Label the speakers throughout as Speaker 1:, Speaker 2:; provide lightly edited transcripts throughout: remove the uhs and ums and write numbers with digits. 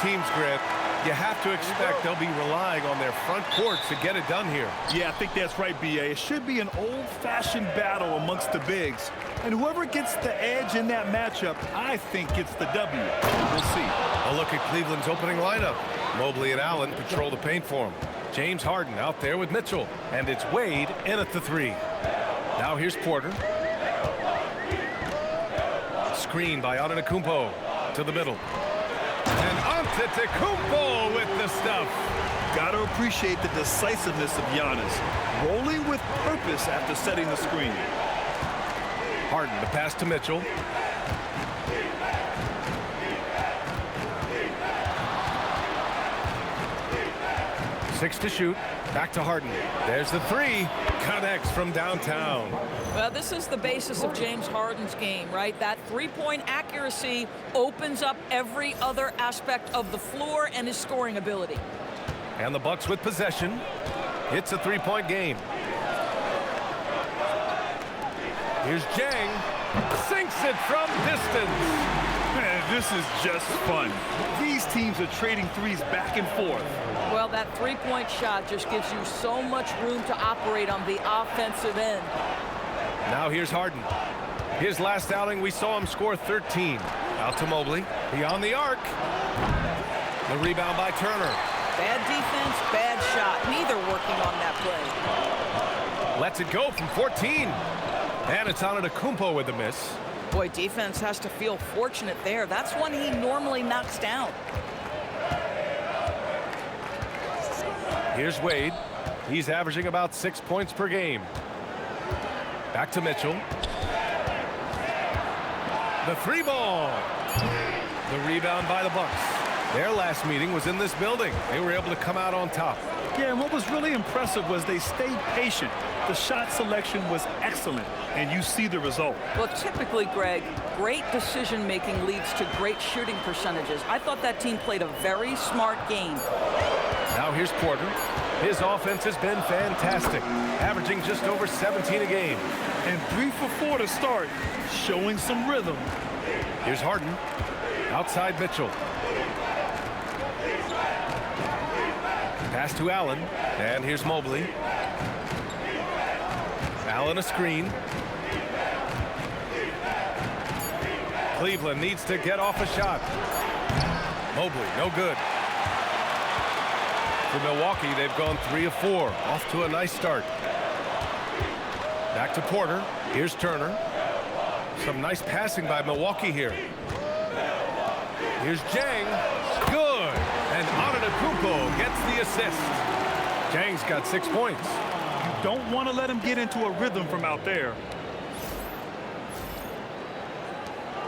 Speaker 1: teams, Grant, you have to expect they'll be relying on their front court to get it done here.
Speaker 2: Yeah, I think that's right, B.A. It should be an old-fashioned battle amongst the bigs. And whoever gets the edge in that matchup, I think gets the W. We'll see.
Speaker 1: A look at Cleveland's opening lineup. Mobley and Allen patrol the paint for him. James Harden out there with Mitchell. And it's Wade in at the 3. Now here's Porter. Screen by Antetokounmpo to the middle. And Antetokounmpo with the stuff.
Speaker 2: Got to appreciate the decisiveness of Giannis. Rolling with purpose after setting the screen.
Speaker 1: Harden, the pass to Mitchell. Six to shoot. Back to Harden. There's the 3. Connects from downtown.
Speaker 3: Well, this is the basis of James Harden's game, right? That three-point accuracy opens up every other aspect of the floor and his scoring ability.
Speaker 1: And the Bucks with possession. It's a three-point game. Here's Jang. Sinks it from distance.
Speaker 2: Man, this is just fun. These teams are trading threes back and forth.
Speaker 3: Well, that three-point shot just gives you so much room to operate on the offensive end.
Speaker 1: Now here's Harden. His last outing, we saw him score 13. Out to Mobley. Beyond the arc. The rebound by Turner.
Speaker 3: Bad defense, bad shot. Neither working on that play.
Speaker 1: Lets it go from 14. And it's Antetokounmpo with the miss.
Speaker 3: Boy, defense has to feel fortunate there. That's one he normally knocks down.
Speaker 1: Here's Wade. He's averaging about 6 points per game. Back to Mitchell. The 3 ball. The rebound by the Bucks. Their last meeting was in this building. They were able to come out on top.
Speaker 2: Yeah, and what was really impressive was they stayed patient. The shot selection was excellent, and you see the result.
Speaker 3: Well, typically, Greg, great decision-making leads to great shooting percentages. I thought that team played a very smart game.
Speaker 1: Now here's Porter. His offense has been fantastic, averaging just over 17 a game.
Speaker 2: And 3 for 4 to start, showing some rhythm.
Speaker 1: Here's Harden. Outside Mitchell. Pass to Allen. And here's Mobley. Allen a screen. Cleveland needs to get off a shot. Mobley, no good. For Milwaukee, they've gone 3 of 4. Off to a nice start. Back to Porter. Here's Turner. Some nice passing by Milwaukee here. Here's Jang. Good. And Antetokounmpo gets the assist. Jang's got 6 points.
Speaker 2: You don't want to let him get into a rhythm from out there.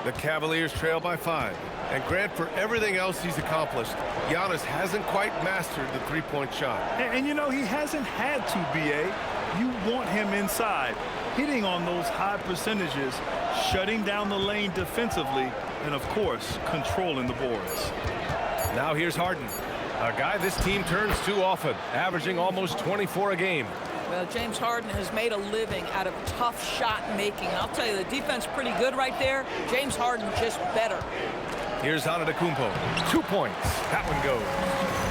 Speaker 1: The Cavaliers trail by 5. And Grant, for everything else he's accomplished, Giannis hasn't quite mastered the three-point shot.
Speaker 2: And you know, he hasn't had to, B.A. You want him inside, hitting on those high percentages, shutting down the lane defensively, and, of course, controlling the boards.
Speaker 1: Now here's Harden, a guy this team turns to often, averaging almost 24 a game.
Speaker 3: Well, James Harden has made a living out of tough shot making. I'll tell you, the defense pretty good right there. James Harden just better.
Speaker 1: Here's Antetokounmpo. 2 points. That one goes.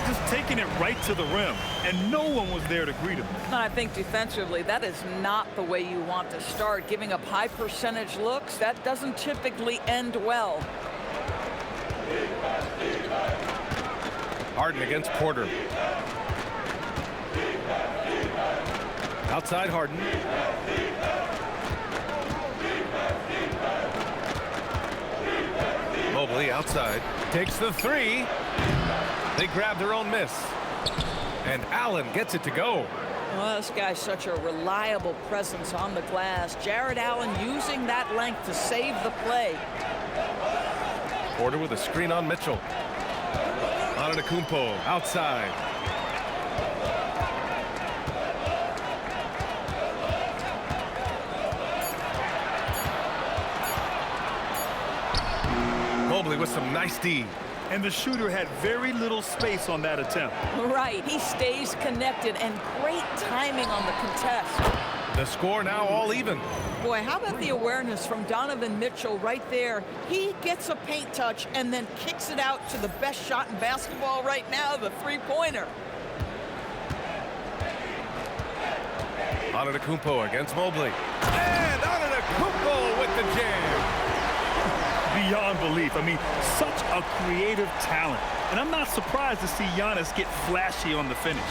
Speaker 2: Just taking it right to the rim, and no one was there to greet him.
Speaker 3: And I think defensively, that is not the way you want to start. Giving up high percentage looks, that doesn't typically end well.
Speaker 1: Harden against Porter. Outside Harden. Mobley outside. Takes the 3. They grab their own miss. And Allen gets it to go.
Speaker 3: Well, this guy's such a reliable presence on the glass. Jarrett Allen using that length to save the play.
Speaker 1: Porter with a screen on Mitchell. Antetokounmpo outside. Mobley with some nice D.
Speaker 2: And the shooter had very little space on that attempt.
Speaker 3: Right, he stays connected, and great timing on the contest.
Speaker 1: The score now all even.
Speaker 3: Boy, how about the awareness from Donovan Mitchell right there? He gets a paint touch and then kicks it out to the best shot in basketball right now, the three-pointer.
Speaker 1: Antetokounmpo against Mobley. And Antetokounmpo with the jam.
Speaker 2: Beyond belief. I mean, such a creative talent. And I'm not surprised to see Giannis get flashy on the finish.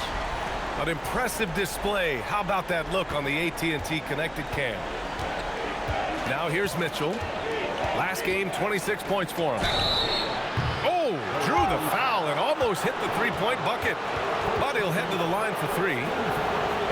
Speaker 1: An impressive display. How about that look on the AT&T connected cam? Now here's Mitchell. Last game, 26 points for him. Oh, drew the foul and almost hit the three-point bucket. But he'll head to the line for three.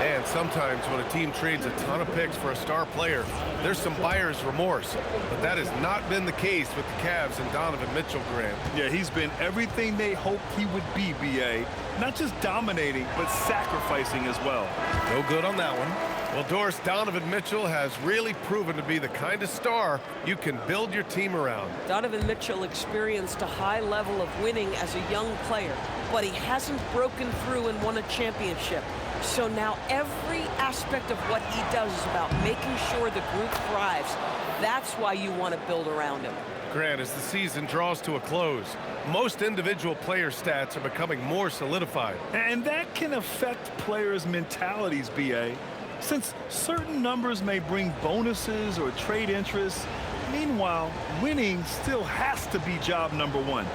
Speaker 1: And sometimes when a team trades a ton of picks for a star player, there's some buyer's remorse. But that has not been the case with the Cavs and Donovan Mitchell, Grant.
Speaker 2: Yeah, he's been everything they hoped he would be, B.A. Not just dominating, but sacrificing as well.
Speaker 1: No good on that one. Well, Doris, Donovan Mitchell has really proven to be the kind of star you can build your team around.
Speaker 4: Donovan Mitchell experienced a high level of winning as a young player, but he hasn't broken through and won a championship. So now every aspect of what he does is about making sure the group thrives. That's why you want to build around him.
Speaker 1: Grant, as the season draws to a close, most individual player stats are becoming more solidified.
Speaker 2: And that can affect players' mentalities, B.A. Since certain numbers may bring bonuses or trade interest, meanwhile, winning still has to be job number one.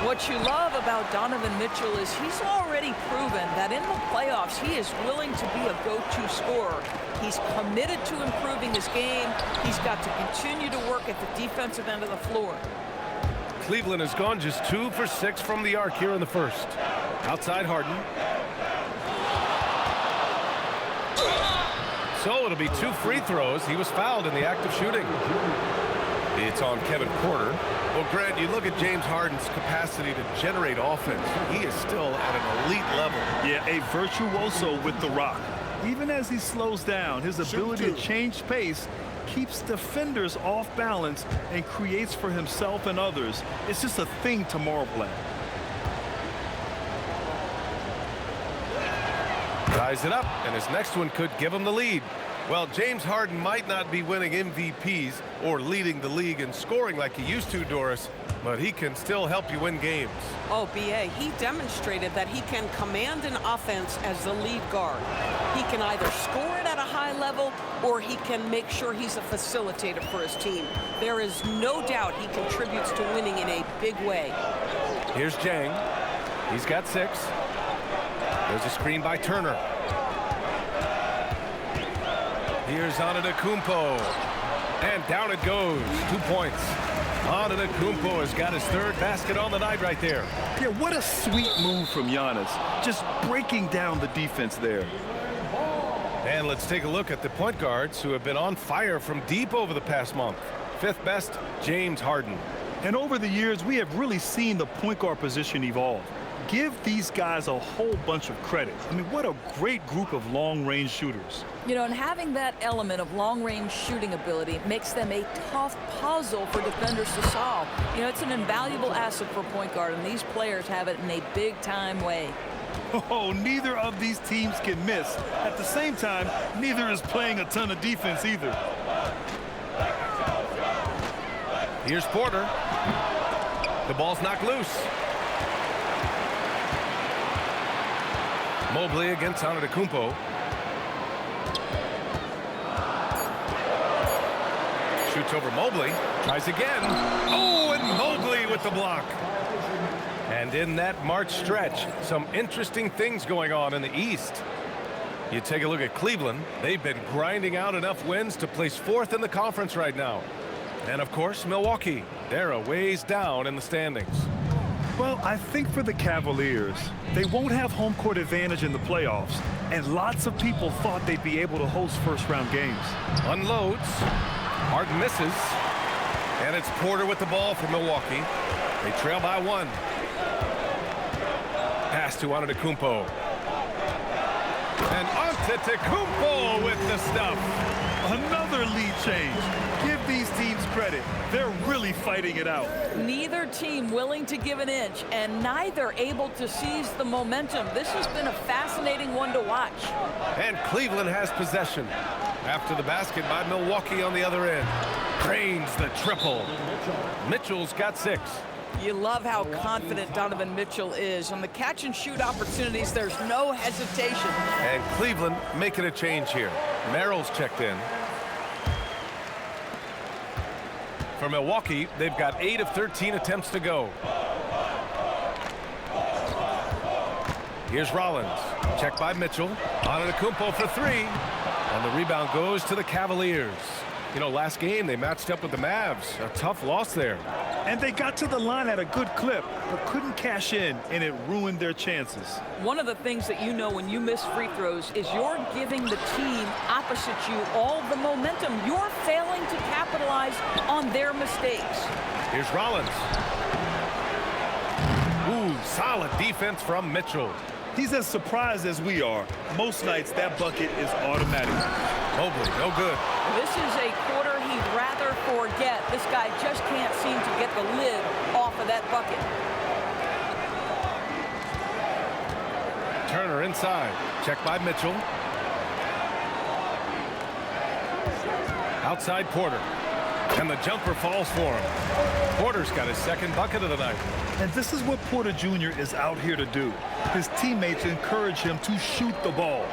Speaker 3: What you love about Donovan Mitchell is he's already proven that in the playoffs he is willing to be a go-to scorer. He's committed to improving his game. He's got to continue to work at the defensive end of the floor.
Speaker 1: Cleveland has gone just 2 for 6 from the arc here in the first. Outside Harden. So it'll be 2 free throws. He was fouled in the act of shooting. It's on Kevin Porter. Well, Grant, you look at James Harden's capacity to generate offense. He is still at an elite level.
Speaker 2: Yeah, a virtuoso with the rock. Even as he slows down, his ability to change pace keeps defenders off balance and creates for himself and others. It's just a thing to marvel at.
Speaker 1: Ties it up, and his next one could give him the lead. Well, James Harden might not be winning MVPs or leading the league in scoring like he used to, Doris, but he can still help you win games.
Speaker 4: Oh, B.A., he demonstrated that he can command an offense as the lead guard. He can either score it at a high level or he can make sure he's a facilitator for his team. There is no doubt he contributes to winning in a big way.
Speaker 1: Here's Jang. He's got 6. There's a screen by Turner. Here's Antetokounmpo. And down it goes. 2 points. Antetokounmpo has got his 3rd basket on the night right there.
Speaker 2: Yeah, what a sweet move from Giannis. Just breaking down the defense there.
Speaker 1: And let's take a look at the point guards who have been on fire from deep over the past month. 5th best, James Harden.
Speaker 2: And over the years, we have really seen the point guard position evolve. Give these guys a whole bunch of credit. I mean, what a great group of long-range shooters.
Speaker 3: You know, and having that element of long-range shooting ability makes them a tough puzzle for defenders to solve. You know, it's an invaluable asset for point guard, and these players have it in a big-time way.
Speaker 2: Oh, neither of these teams can miss. At the same time, neither is playing a ton of defense either.
Speaker 1: Here's Porter. The ball's knocked loose. Mobley against Antetokounmpo. Shoots over Mobley. Tries again. Oh, and Mobley with the block. And in that March stretch, some interesting things going on in the East. You take a look at Cleveland. They've been grinding out enough wins to place 4th in the conference right now. And, of course, Milwaukee. They're a ways down in the standings.
Speaker 2: Well, I think for the Cavaliers, they won't have home court advantage in the playoffs, and lots of people thought they'd be able to host first-round games.
Speaker 1: Unloads. Harden misses. And it's Porter with the ball for Milwaukee. They trail by 1. Pass to Antetokounmpo. And Antetokounmpo with the stuff.
Speaker 2: Another lead change. Give these teams credit. They're really fighting it out.
Speaker 3: Neither team willing to give an inch, and neither able to seize the momentum. This has been a fascinating one to watch.
Speaker 1: And Cleveland has possession. After the basket by Milwaukee on the other end. Drains the triple. Mitchell's got 6.
Speaker 3: You love how confident Donovan Mitchell is. On the catch and shoot opportunities, there's no hesitation.
Speaker 1: And Cleveland making a change here. Merrill's checked in. For Milwaukee, they've got 8 of 13 attempts to go. Here's Rollins. Checked by Mitchell. Antetokounmpo for 3. And the rebound goes to the Cavaliers. You know, last game they matched up with the Mavs. A tough loss there.
Speaker 2: And they got to the line at a good clip, but couldn't cash in, and it ruined their chances.
Speaker 3: One of the things that you know when you miss free throws is you're giving the team opposite you all the momentum. You're failing to capitalize on their mistakes.
Speaker 1: Here's Rollins. Ooh, solid defense from Mitchell.
Speaker 2: He's as surprised as we are. Most nights, that bucket is automatic.
Speaker 1: Mobley, no good.
Speaker 3: This is a quarter he'd rather forget. This guy just can't seem to get the lid off of that bucket.
Speaker 1: Turner inside. Checked by Mitchell. Outside Porter. And the jumper falls for him. Porter's got his 2nd bucket of the night.
Speaker 2: And this is what Porter Jr. is out here to do. His teammates encourage him to shoot the ball.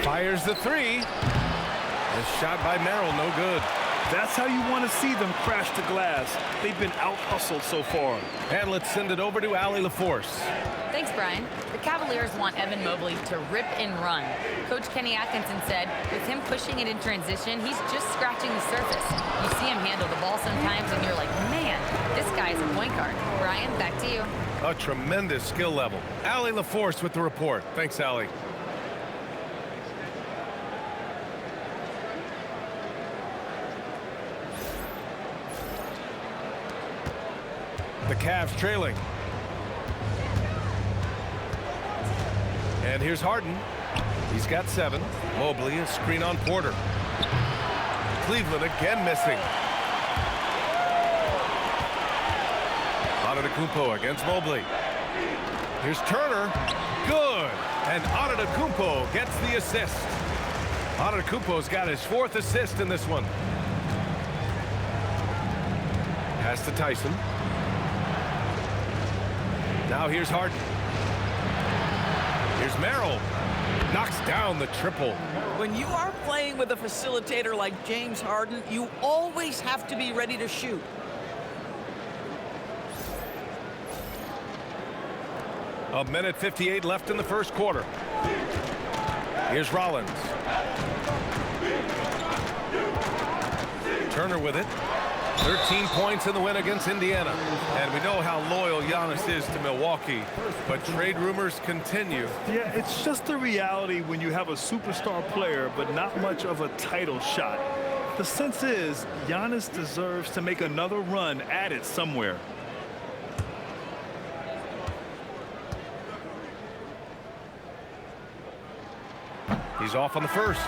Speaker 1: Fires the 3. The shot by Merrill, no good.
Speaker 2: That's how you want to see them crash the glass. They've been out-hustled so far.
Speaker 1: And let's send it over to Allie LaForce.
Speaker 5: Thanks, Brian. The Cavaliers want Evan Mobley to rip and run. Coach Kenny Atkinson said, with him pushing it in transition, he's just scratching the surface. You see him handle the ball sometimes, and you're like, man, this guy's a point guard. Brian, back to you.
Speaker 1: A tremendous skill level. Allie LaForce with the report. Thanks, Allie. The Cavs trailing. And here's Harden. He's got 7. Mobley, a screen on Porter. Cleveland again missing. Antetokounmpo against Mobley. Here's Turner. Good. And Antetokounmpo gets the assist. Antetokounmpo's got his 4th assist in this one. Pass to Tyson. Now here's Harden. Here's Merrill. Knocks down the triple.
Speaker 3: When you are playing with a facilitator like James Harden, you always have to be ready to shoot.
Speaker 1: A minute 58 left in the first quarter. Here's Rollins. Turner with it. 13 points in the win against Indiana. And we know how loyal Giannis is to Milwaukee, but trade rumors continue.
Speaker 2: Yeah, it's just the reality when you have a superstar player, but not much of a title shot. The sense is Giannis deserves to make another run at it somewhere.
Speaker 1: He's off on the first.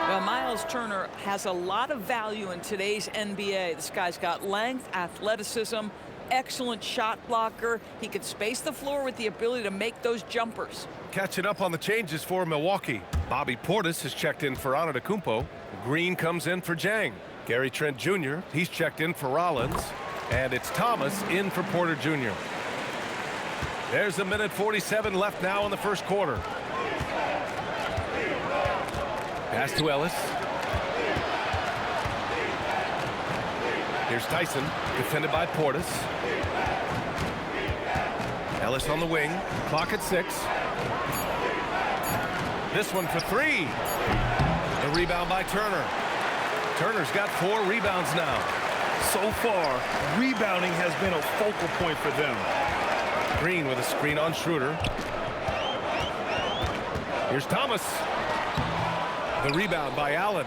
Speaker 3: Well, Myles Turner has a lot of value in today's NBA. This guy's got length, athleticism, excellent shot blocker. He could space the floor with the ability to make those jumpers.
Speaker 1: Catching up on the changes for Milwaukee. Bobby Portis has checked in for Antetokounmpo. Green comes in for Jang. Gary Trent Jr., he's checked in for Rollins. And it's Thomas in for Porter Jr. There's a minute 47 left now in the first quarter. Pass to Ellis. Here's Tyson, defended by Portis. Ellis on the wing, clock at 6. This one for 3. The rebound by Turner. Turner's got 4 rebounds now.
Speaker 2: So far, rebounding has been a focal point for them.
Speaker 1: Green with a screen on Schroeder. Here's Thomas. The rebound by Allen.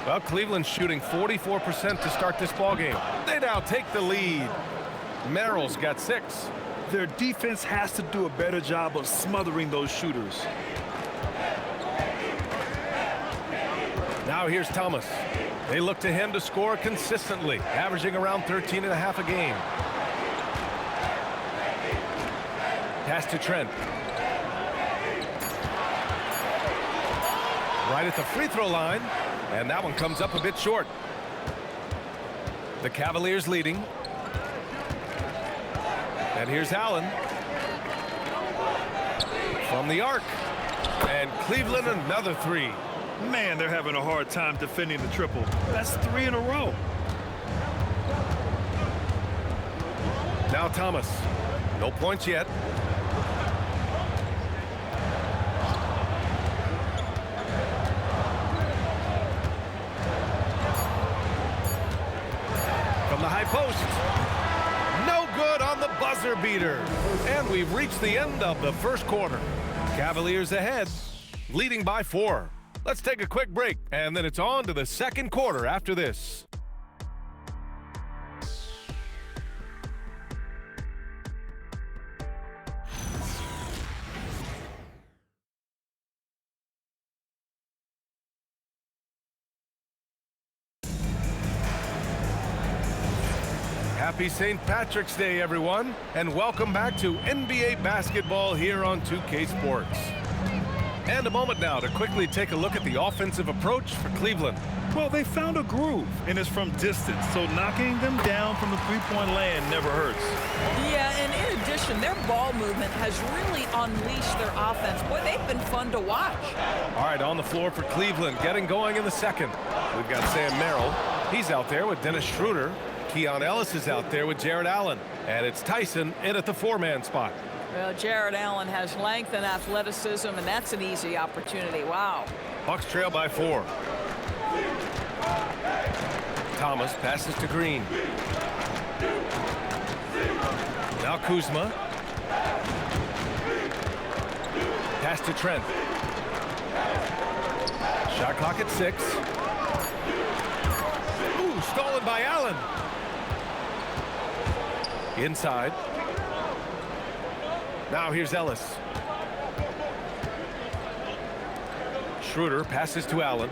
Speaker 1: Well, Cleveland's shooting 44% to start this ball game. They now take the lead. Merrill's got 6.
Speaker 2: Their defense has to do a better job of smothering those shooters.
Speaker 1: Now Now here's Thomas. They look to him to score consistently, averaging around 13.5 a game. Pass to Trent. Right at the free throw line, and that one comes up a bit short. The Cavaliers leading. And here's Allen. From the arc. And Cleveland another three.
Speaker 2: Man, they're having a hard time defending the triple. That's 3 in a row.
Speaker 1: Now Thomas. No points yet. From the high post. No good on the buzzer beater. And we've reached the end of the first quarter. Cavaliers ahead, leading by 4. Let's take a quick break, and then it's on to the second quarter after this. Happy St. Patrick's Day, everyone, and welcome back to NBA basketball here on 2K Sports. And a moment now to quickly take a look at the offensive approach for Cleveland.
Speaker 2: Well, they found a groove, and it's from distance, so knocking them down from the three-point land never hurts.
Speaker 3: Yeah, and in addition, their ball movement has really unleashed their offense. Boy, they've been fun to watch.
Speaker 1: All right, on the floor for Cleveland, getting going in the second. We've got Sam Merrill. He's out there with Dennis Schroeder. Keon Ellis is out there with Jarrett Allen. And it's Tyson in at the 4-man spot.
Speaker 3: Well, Jarrett Allen has length and athleticism, and that's an easy opportunity. Wow.
Speaker 1: Bucks trail by 4. Thomas passes to Green. Now Kuzma. Pass to Trent. Shot clock at 6. Ooh, stolen by Allen. Inside. Now here's Ellis. Schroeder passes to Allen.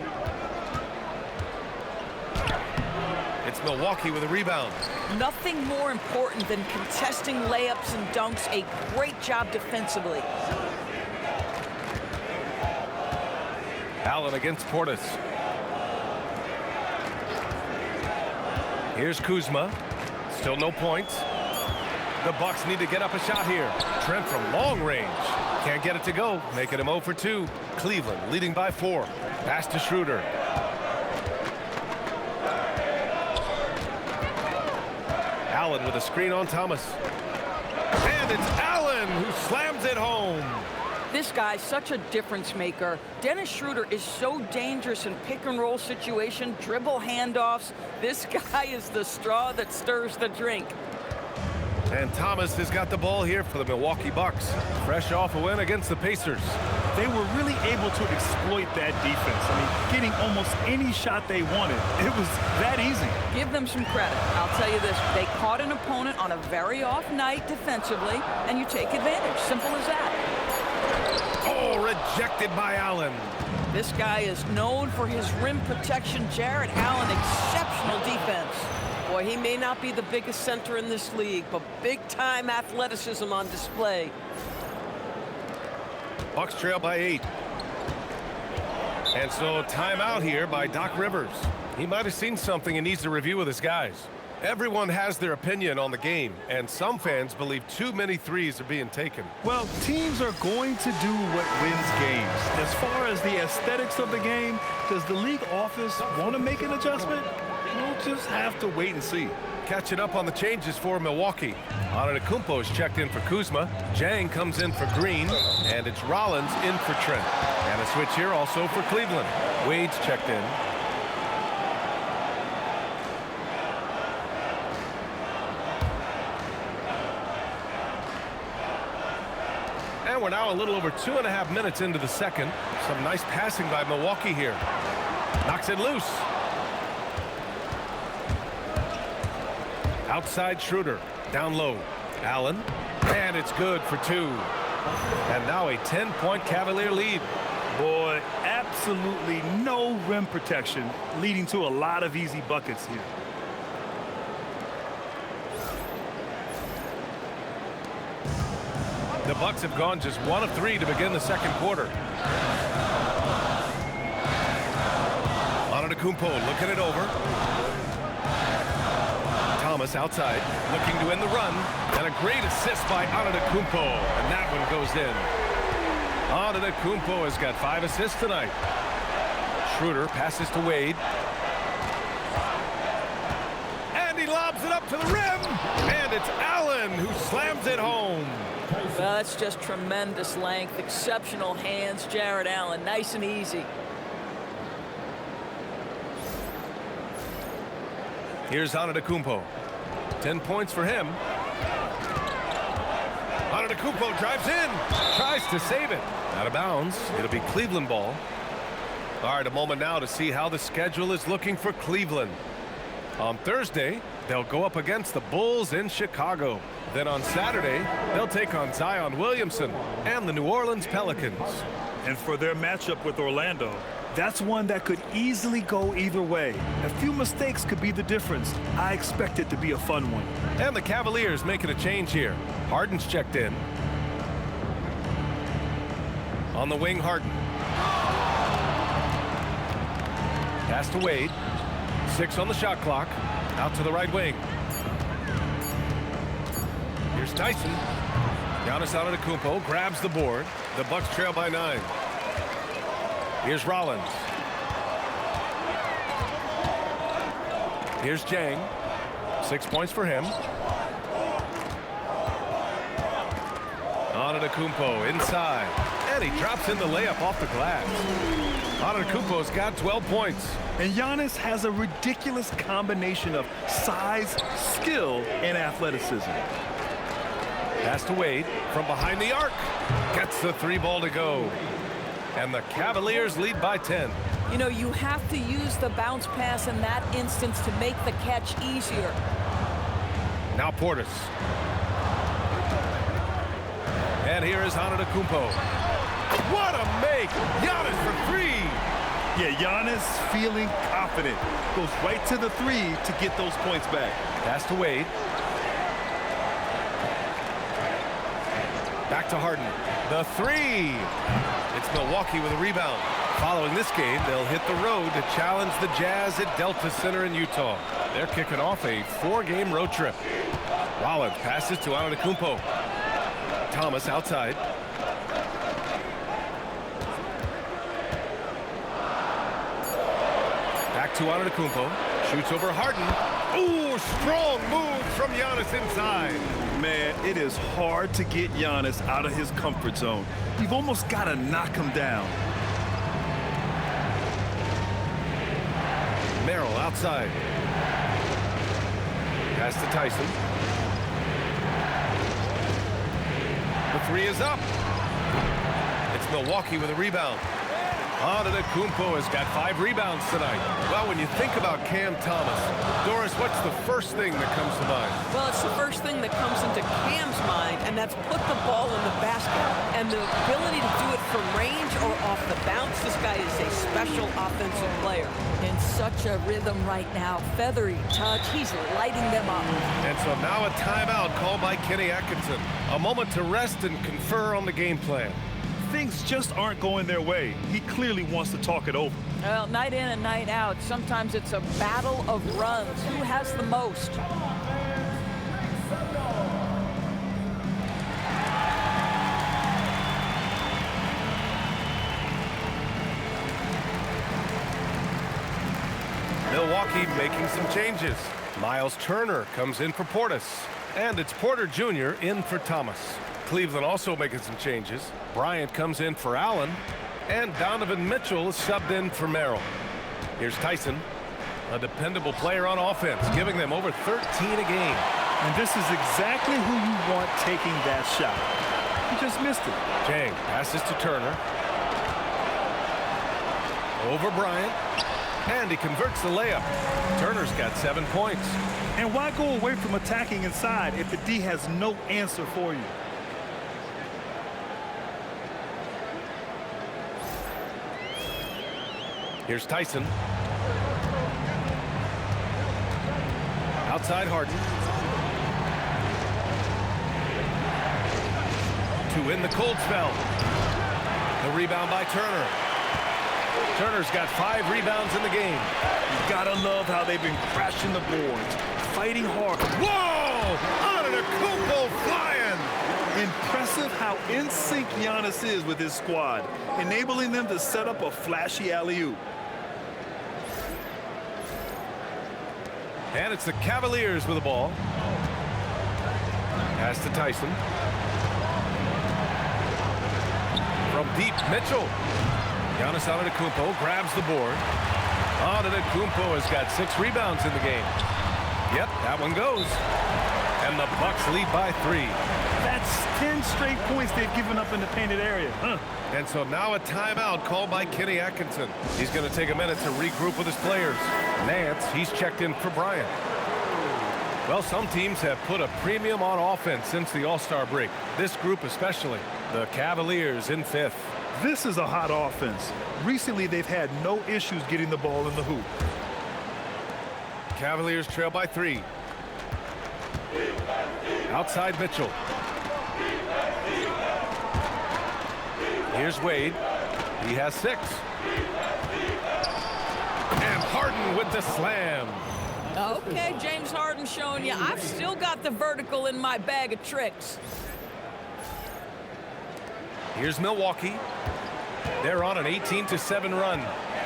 Speaker 1: It's Milwaukee with a rebound.
Speaker 3: Nothing more important than contesting layups and dunks. A great job defensively.
Speaker 1: Allen against Portis. Here's Kuzma. Still no points. The Bucks need to get up a shot here. Trent from long range. Can't get it to go. Making him 0 for 2. Cleveland leading by 4. Pass to Schroeder. Allen with a screen on Thomas. And it's Allen who slams it home.
Speaker 3: This guy's such a difference maker. Dennis Schroeder is so dangerous in pick-and-roll situation, dribble handoffs. This guy is the straw that stirs the drink.
Speaker 1: And Thomas has got the ball here for the Milwaukee Bucks. Fresh off a win against the Pacers.
Speaker 2: They were really able to exploit that defense. I mean, getting almost any shot they wanted. It was that easy.
Speaker 3: Give them some credit. I'll tell you this, they caught an opponent on a very off night defensively, and you take advantage. Simple as that.
Speaker 1: Oh, rejected by Allen.
Speaker 3: This guy is known for his rim protection. Jarrett Allen, exceptional defense.
Speaker 4: Boy, he may not be the biggest center in this league, but big-time athleticism on display.
Speaker 1: Bucks trail by 8. And so timeout here by Doc Rivers. He might have seen something and needs to review with his guys. Everyone has their opinion on the game, and some fans believe too many threes are being taken.
Speaker 2: Well, teams are going to do what wins games. As far as the aesthetics of the game, does the league office want to make an adjustment? We'll just have to wait and see.
Speaker 1: Catching up on the changes for Milwaukee. Antetokounmpo is checked in for Kuzma. Jang comes in for Green. And it's Rollins in for Trent. And a switch here also for Cleveland. Wade's checked in. And we're now a little over 2.5 minutes into the second. Some nice passing by Milwaukee here. Knocks it loose. Outside Schroeder, down low. Allen, and it's good for 2. And now a 10-point Cavalier lead.
Speaker 2: Boy, absolutely absolutely no rim protection, leading to a lot of easy buckets here.
Speaker 1: The Bucks have gone just 1 of 3 to begin the second quarter. Antetokounmpo looking it over. Thomas outside, looking to end the run. And a great assist by Antetokounmpo. And that one goes in. Antetokounmpo has got 5 assists tonight. Schroeder passes to Wade. And he lobs it up to the rim. And it's Allen who slams it home.
Speaker 3: Well, that's just tremendous length, exceptional hands. Jarrett Allen, nice and easy.
Speaker 1: Here's Antetokounmpo. 10 points for him. Antetokounmpo drives in, tries to save it. Out of bounds. It'll be Cleveland ball. All right, a moment now to see how the schedule is looking for Cleveland. On Thursday, they'll go up against the Bulls in Chicago. Then on Saturday, they'll take on Zion Williamson and the New Orleans Pelicans.
Speaker 2: And for their matchup with Orlando, that's one that could easily go either way. A few mistakes could be the difference. I expect it to be a fun one.
Speaker 1: And the Cavaliers making a change here. Harden's checked in. On the wing, Harden. Pass to Wade. 6 on the shot clock. Out to the right wing. Here's Tyson. Giannis Antetokounmpo grabs the board. The Bucks trail by 9. Here's Rollins. Here's Jang. 6 points for him. Antetokounmpo inside. And he drops in the layup off the glass. Antetokounmpo's got 12 points.
Speaker 2: And Giannis has a ridiculous combination of size, skill, and athleticism.
Speaker 1: Pass to Wade from behind the arc. Gets the 3 ball to go. And the Cavaliers lead by 10.
Speaker 3: You know, you have to use the bounce pass in that instance to make the catch easier.
Speaker 1: Now Portis. And here is Antetokounmpo. What a make! Giannis for 3.
Speaker 2: Yeah, Giannis feeling confident. Goes right to the 3 to get those points back.
Speaker 1: Pass to Wade. Back to Harden. The 3. It's Milwaukee with a rebound. Following this game, they'll hit the road to challenge the Jazz at Delta Center in Utah. They're kicking off a 4-game road trip. Rollins passes to Antetokounmpo. Thomas outside. Back to Antetokounmpo. Shoots over Harden. Ooh, strong move from Giannis inside.
Speaker 2: Man, it is hard to get Giannis out of his comfort zone. You've almost got to knock him down.
Speaker 1: Merrill outside. Pass to Tyson. The 3 is up. It's Milwaukee with a rebound. Antetokounmpo has got 5 rebounds tonight. Well, when you think about Cam Thomas, Doris, what's the first thing that comes to mind?
Speaker 4: Well, it's the first thing that comes into Cam's mind, and that's put the ball in the basket. And the ability to do it from range or off the bounce, this guy is a special offensive player.
Speaker 3: In such a rhythm right now. Feathery touch. He's lighting them up.
Speaker 1: And so now a timeout called by Kenny Atkinson. A moment to rest and confer on the game plan.
Speaker 2: Things just aren't going their way. He clearly wants to talk it over.
Speaker 3: Well, night in and night out, sometimes it's a battle of runs. Who has the most?
Speaker 1: Milwaukee making some changes. Myles Turner comes in for Portis. And it's Porter Jr. in for Thomas. Cleveland also making some changes. Bryant comes in for Allen. And Donovan Mitchell is subbed in for Merrill. Here's Tyson, a dependable player on offense, giving them over 13 a game.
Speaker 2: And this is exactly who you want taking that shot. He just missed it.
Speaker 1: Jang passes to Turner. Over Bryant. And he converts the layup. Turner's got 7 points.
Speaker 2: And why go away from attacking inside if the D has no answer for you?
Speaker 1: Here's Tyson. Outside Harden. To win the cold spell. The rebound by Turner. Turner's got 5 rebounds in the game.
Speaker 2: You gotta love how they've been crashing the boards, fighting hard.
Speaker 1: Whoa! Antetokounmpo flying!
Speaker 2: Impressive how in sync Giannis is with his squad, enabling them to set up a flashy alley-oop.
Speaker 1: And it's the Cavaliers with the ball. Pass to Tyson. From deep, Mitchell. Giannis Antetokounmpo grabs the board. Antetokounmpo has got 6 rebounds in the game. Yep, that one goes. And the Bucks lead by 3.
Speaker 2: That's 10 straight points they've given up in the painted area.
Speaker 1: And so now a timeout called by Kenny Atkinson. He's going to take a minute to regroup with his players. Nance, he's checked in for Bryant. Well, some teams have put a premium on offense since the All-Star break. This group especially. The Cavaliers in 5th.
Speaker 2: This is a hot offense. Recently, they've had no issues getting the ball in the hoop.
Speaker 1: Cavaliers trail by 3. Outside Mitchell. Here's Wade. He has 6. And Harden with the slam.
Speaker 3: Okay, James Harden showing you I've still got the vertical in my bag of tricks.
Speaker 1: Here's Milwaukee. They're on an 18-7 run.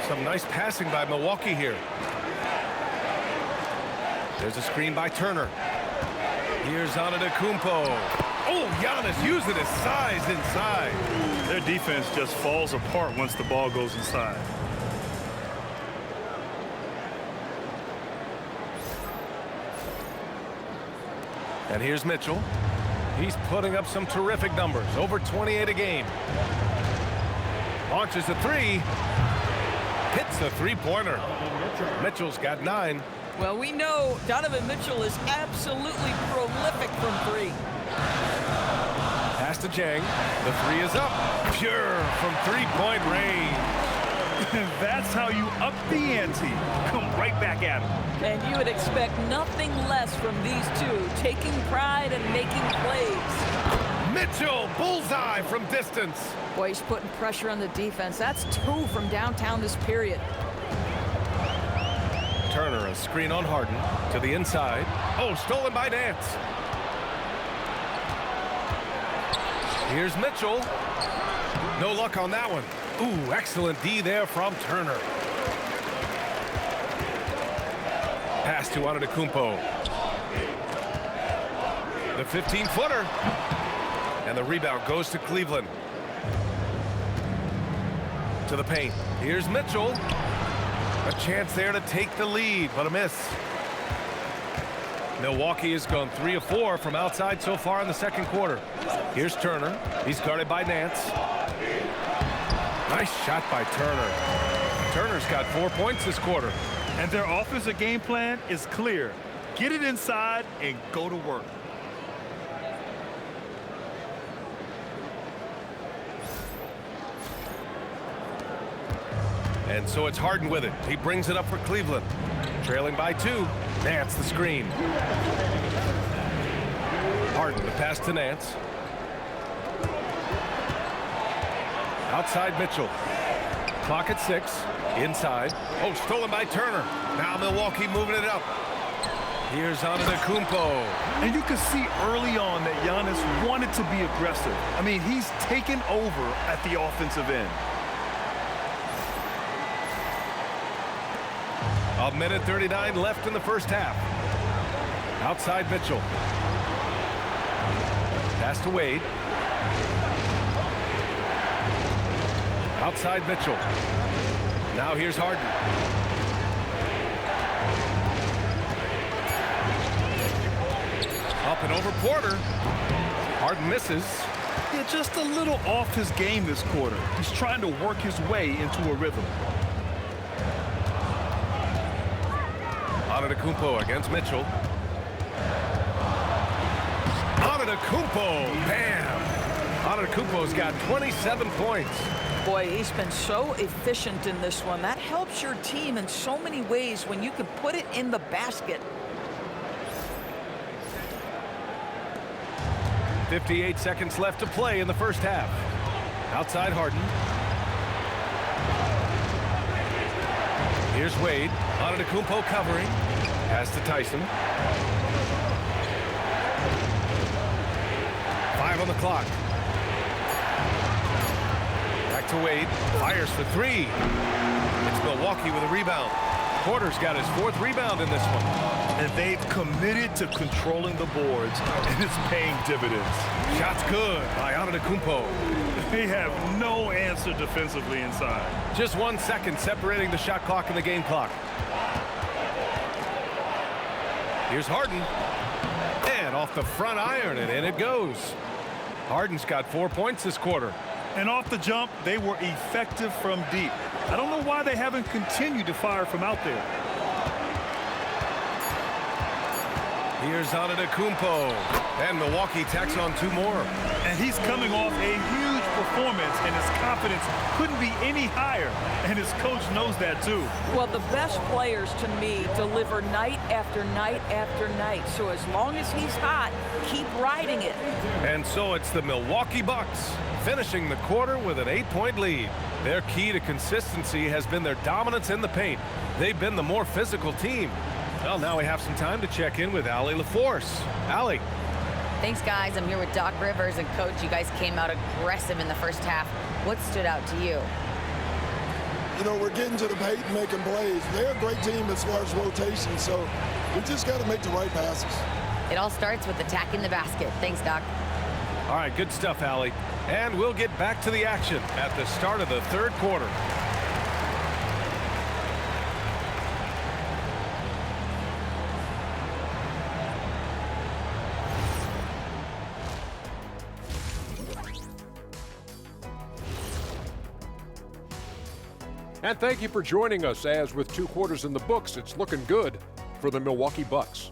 Speaker 1: Some nice passing by Milwaukee here. There's a screen by Turner. Here's Antetokounmpo. Oh, Giannis using his size inside.
Speaker 2: Their defense just falls apart once the ball goes inside.
Speaker 1: And here's Mitchell. He's putting up some terrific numbers. Over 28 a game. Launches a 3. Hits the 3-pointer. Mitchell's got 9.
Speaker 3: Well, we know Donovan Mitchell is absolutely prolific from 3.
Speaker 1: Pass to Jang. The 3 is up. Pure from 3-point range.
Speaker 2: That's how you up the ante. Come right back at him.
Speaker 3: And you would expect nothing less from these two, taking pride and making plays.
Speaker 1: Mitchell, bullseye from distance.
Speaker 3: Boy, he's putting pressure on the defense. That's 2 from downtown this period.
Speaker 1: Turner, a screen on Harden to the inside. Oh, stolen by Nance. Here's Mitchell. No luck on that one. Ooh, excellent D there from Turner. Pass to Antetokounmpo. The 15-footer. And the rebound goes to Cleveland. To the paint. Here's Mitchell. A chance there to take the lead, but a miss. Milwaukee has gone 3 of 4 from outside so far in the second quarter. Here's Turner. He's guarded by Nance. Nice shot by Turner. Turner's got 4 points this quarter.
Speaker 2: And their offensive game plan is clear. Get it inside and go to work.
Speaker 1: And so it's Harden with it. He brings it up for Cleveland. Trailing by 2. Nance the screen. Harden the pass to Nance. Outside Mitchell. Clock at 6. Inside. Oh, stolen by Turner. Now Milwaukee moving it up. Here's Antetokounmpo.
Speaker 2: And you can see early on that Giannis wanted to be aggressive. I mean, he's taken over at the offensive end.
Speaker 1: A minute 39 left in the first half. Outside Mitchell. Pass to Wade. Outside Mitchell. Now here's Harden. Up and over Porter. Harden misses.
Speaker 2: Yeah, just a little off his game this quarter. He's trying to work his way into a rhythm.
Speaker 1: Antetokounmpo against Mitchell. Antetokounmpo, bam! Antetokounmpo's got 27 points.
Speaker 3: Boy, he's been so efficient in this one. That helps your team in so many ways when you can put it in the basket.
Speaker 1: 58 seconds left to play in the first half. Outside Harden. Here's Wade. Antetokounmpo covering. Pass to Tyson. 5 on the clock. Back to Wade. Fires for 3. It's Milwaukee with a rebound. Porter's got his 4th rebound in this one.
Speaker 2: And they've committed to controlling the boards, and it's paying dividends.
Speaker 1: Shot's good by Antetokounmpo.
Speaker 2: They have no answer defensively inside.
Speaker 1: Just 1 second separating the shot clock and the game clock. Here's Harden. And off the front iron, and in it goes. Harden's got 4 points this quarter.
Speaker 2: And off the jump, they were effective from deep. I don't know why they haven't continued to fire from out there.
Speaker 1: Here's Antetokounmpo. And Milwaukee tacks on 2 more.
Speaker 2: And he's coming off a huge performance, and his confidence couldn't be any higher. And his coach knows that, too.
Speaker 3: Well, the best players, to me, deliver night after night after night. So as long as he's hot, keep riding it.
Speaker 1: And so it's the Milwaukee Bucks finishing the quarter with an 8-point lead. Their key to consistency has been their dominance in the paint. They've been the more physical team. Well, now we have some time to check in with Allie LaForce. Allie.
Speaker 5: Thanks, guys. I'm here with Doc Rivers and Coach. You guys came out aggressive in the first half. What stood out to you?
Speaker 6: You know, we're getting to the paint and making plays. They're a great team as far as rotation, so we just got to make the right passes.
Speaker 5: It all starts with attacking the basket. Thanks, Doc.
Speaker 1: All right, good stuff, Allie. And we'll get back to the action at the start of the 3rd quarter.
Speaker 7: And thank you for joining us, as with 2 quarters in the books, it's looking good for the Milwaukee Bucks.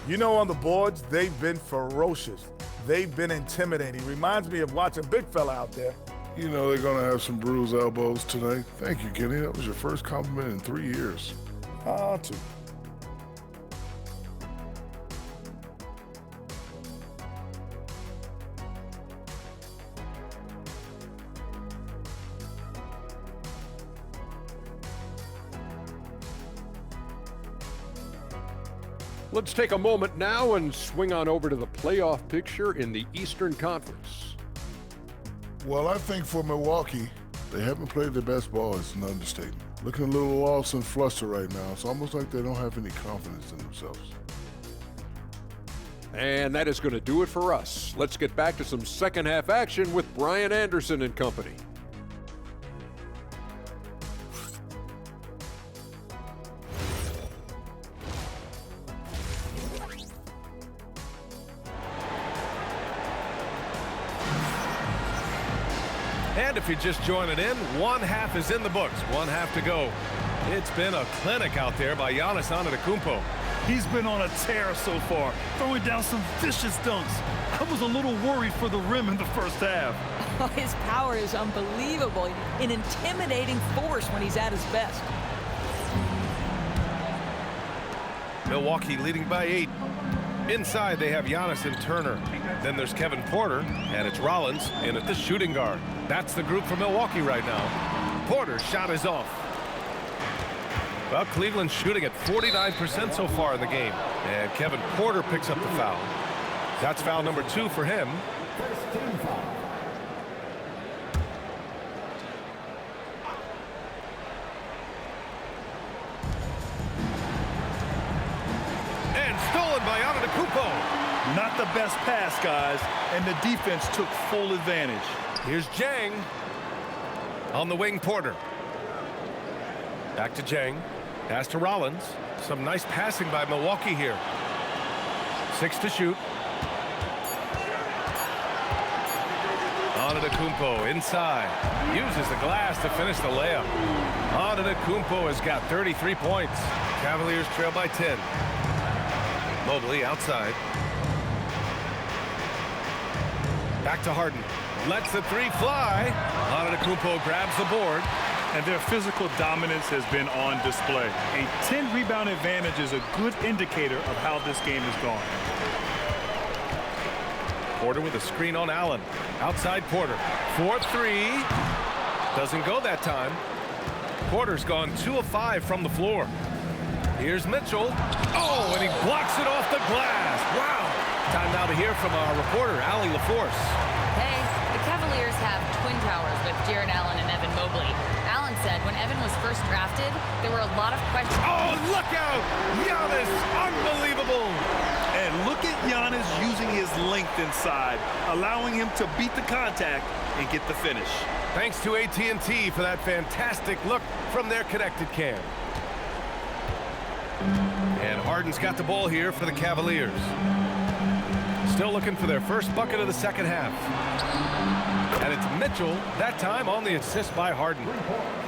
Speaker 8: You know, on the boards, they've been ferocious. They've been intimidating. Reminds me of watching big fella out there.
Speaker 9: You know they're going to have some bruised elbows today. Thank you, Kenny. That was your first compliment in 3 years.
Speaker 8: Two.
Speaker 7: Let's take a moment now and swing on over to the playoff picture in the Eastern Conference.
Speaker 9: Well, I think for Milwaukee, they haven't played their best ball. It's an understatement. Looking a little lost and flustered right now. It's almost like they don't have any confidence in themselves.
Speaker 7: And that is going to do it for us. Let's get back to some second half action with Brian Anderson and company.
Speaker 1: And if you're just joining in, 1 half is in the books. 1 half to go. It's been a clinic out there by Giannis Antetokounmpo.
Speaker 2: He's been on a tear so far, throwing down some vicious dunks. I was a little worried for the rim in the first half.
Speaker 3: Oh, his power is unbelievable. An intimidating force when he's at his best.
Speaker 1: Milwaukee leading by 8. Inside, they have Giannis and Turner. Then there's Kevin Porter, and it's Rollins in at the shooting guard. That's the group for Milwaukee right now. Porter's shot is off. Well, Cleveland's shooting at 49% so far in the game. And Kevin Porter picks up the foul. That's foul number 2 for him. And stolen by Antetokounmpo.
Speaker 2: Not the best pass, guys, and the defense took full advantage.
Speaker 1: Here's Jang. On the wing, Porter. Back to Jang. Pass to Rollins. Some nice passing by Milwaukee here. 6 to shoot. Antetokounmpo inside. Uses the glass to finish the layup. Antetokounmpo has got 33 points. Cavaliers trail by 10. Mobley outside. Back to Harden. lets the three fly. Antetokounmpo grabs the board.
Speaker 2: And their physical dominance has been on display. A 10-rebound advantage is a good indicator of how this game has gone.
Speaker 1: Porter with a screen on Allen. Outside Porter. 4-3. Doesn't go that time. Porter's gone 2 of 5 from the floor. Here's Mitchell. Oh, and he blocks it off the glass. Wow. Time now to hear from our reporter, Allie LaForce.
Speaker 5: Hey, the Cavaliers have twin towers with Jarrett Allen and Evan Mobley. Allen said when Evan was first drafted, there were a lot of questions.
Speaker 1: Oh, look out! Giannis, unbelievable!
Speaker 2: And look at Giannis using his length inside, allowing him to beat the contact and get the finish.
Speaker 1: Thanks to AT&T for that fantastic look from their connected cam. And Harden's got the ball here for the Cavaliers. Still looking for their first bucket of the second half. And it's Mitchell, that time on the assist by Harden.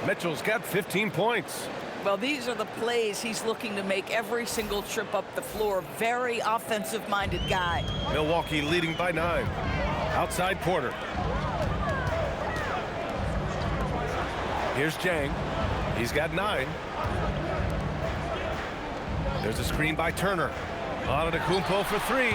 Speaker 1: Mitchell's got 15 points.
Speaker 3: Well, these are the plays he's looking to make every single trip up the floor. Very offensive-minded guy.
Speaker 1: Milwaukee leading by 9. Outside Porter. Here's Jang. He's got 9. There's a screen by Turner. Antetokounmpo for 3.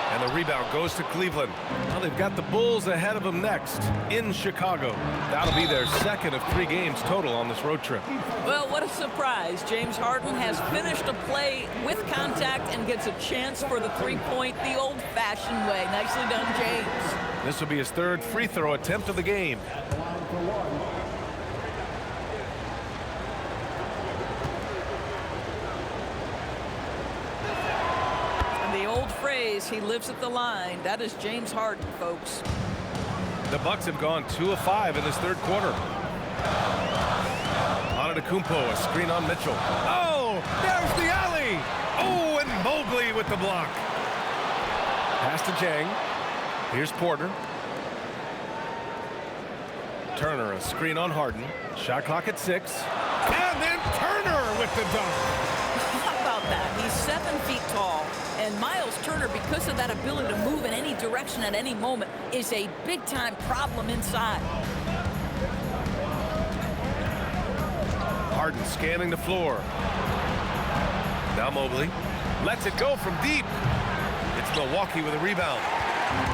Speaker 1: And the rebound goes to Cleveland. Well, they've got the Bulls ahead of them next in Chicago. That'll be their second of 3 games total on this road trip.
Speaker 3: Well, what a surprise. James Harden has finished a play with contact and gets a chance for the three-point the old-fashioned way. Nicely done, James.
Speaker 1: This will be his 3rd free throw attempt of the game.
Speaker 3: Phrase, he lives at the line. That is James Harden, folks.
Speaker 1: The Bucks have gone 2 of 5 in this 3rd quarter. Antetokounmpo, a screen on Mitchell. Oh, there's the alley. Oh, and Mobley with the block. Pass to Jang. Here's Porter. Turner, a screen on Harden. Shot clock at 6. And then Turner with the dunk.
Speaker 3: How about that? He's 7 feet tall. And Myles Turner, because of that ability to move in any direction at any moment, is a big-time problem inside.
Speaker 1: Harden scanning the floor. Now Mobley lets it go from deep. It's Milwaukee with a rebound.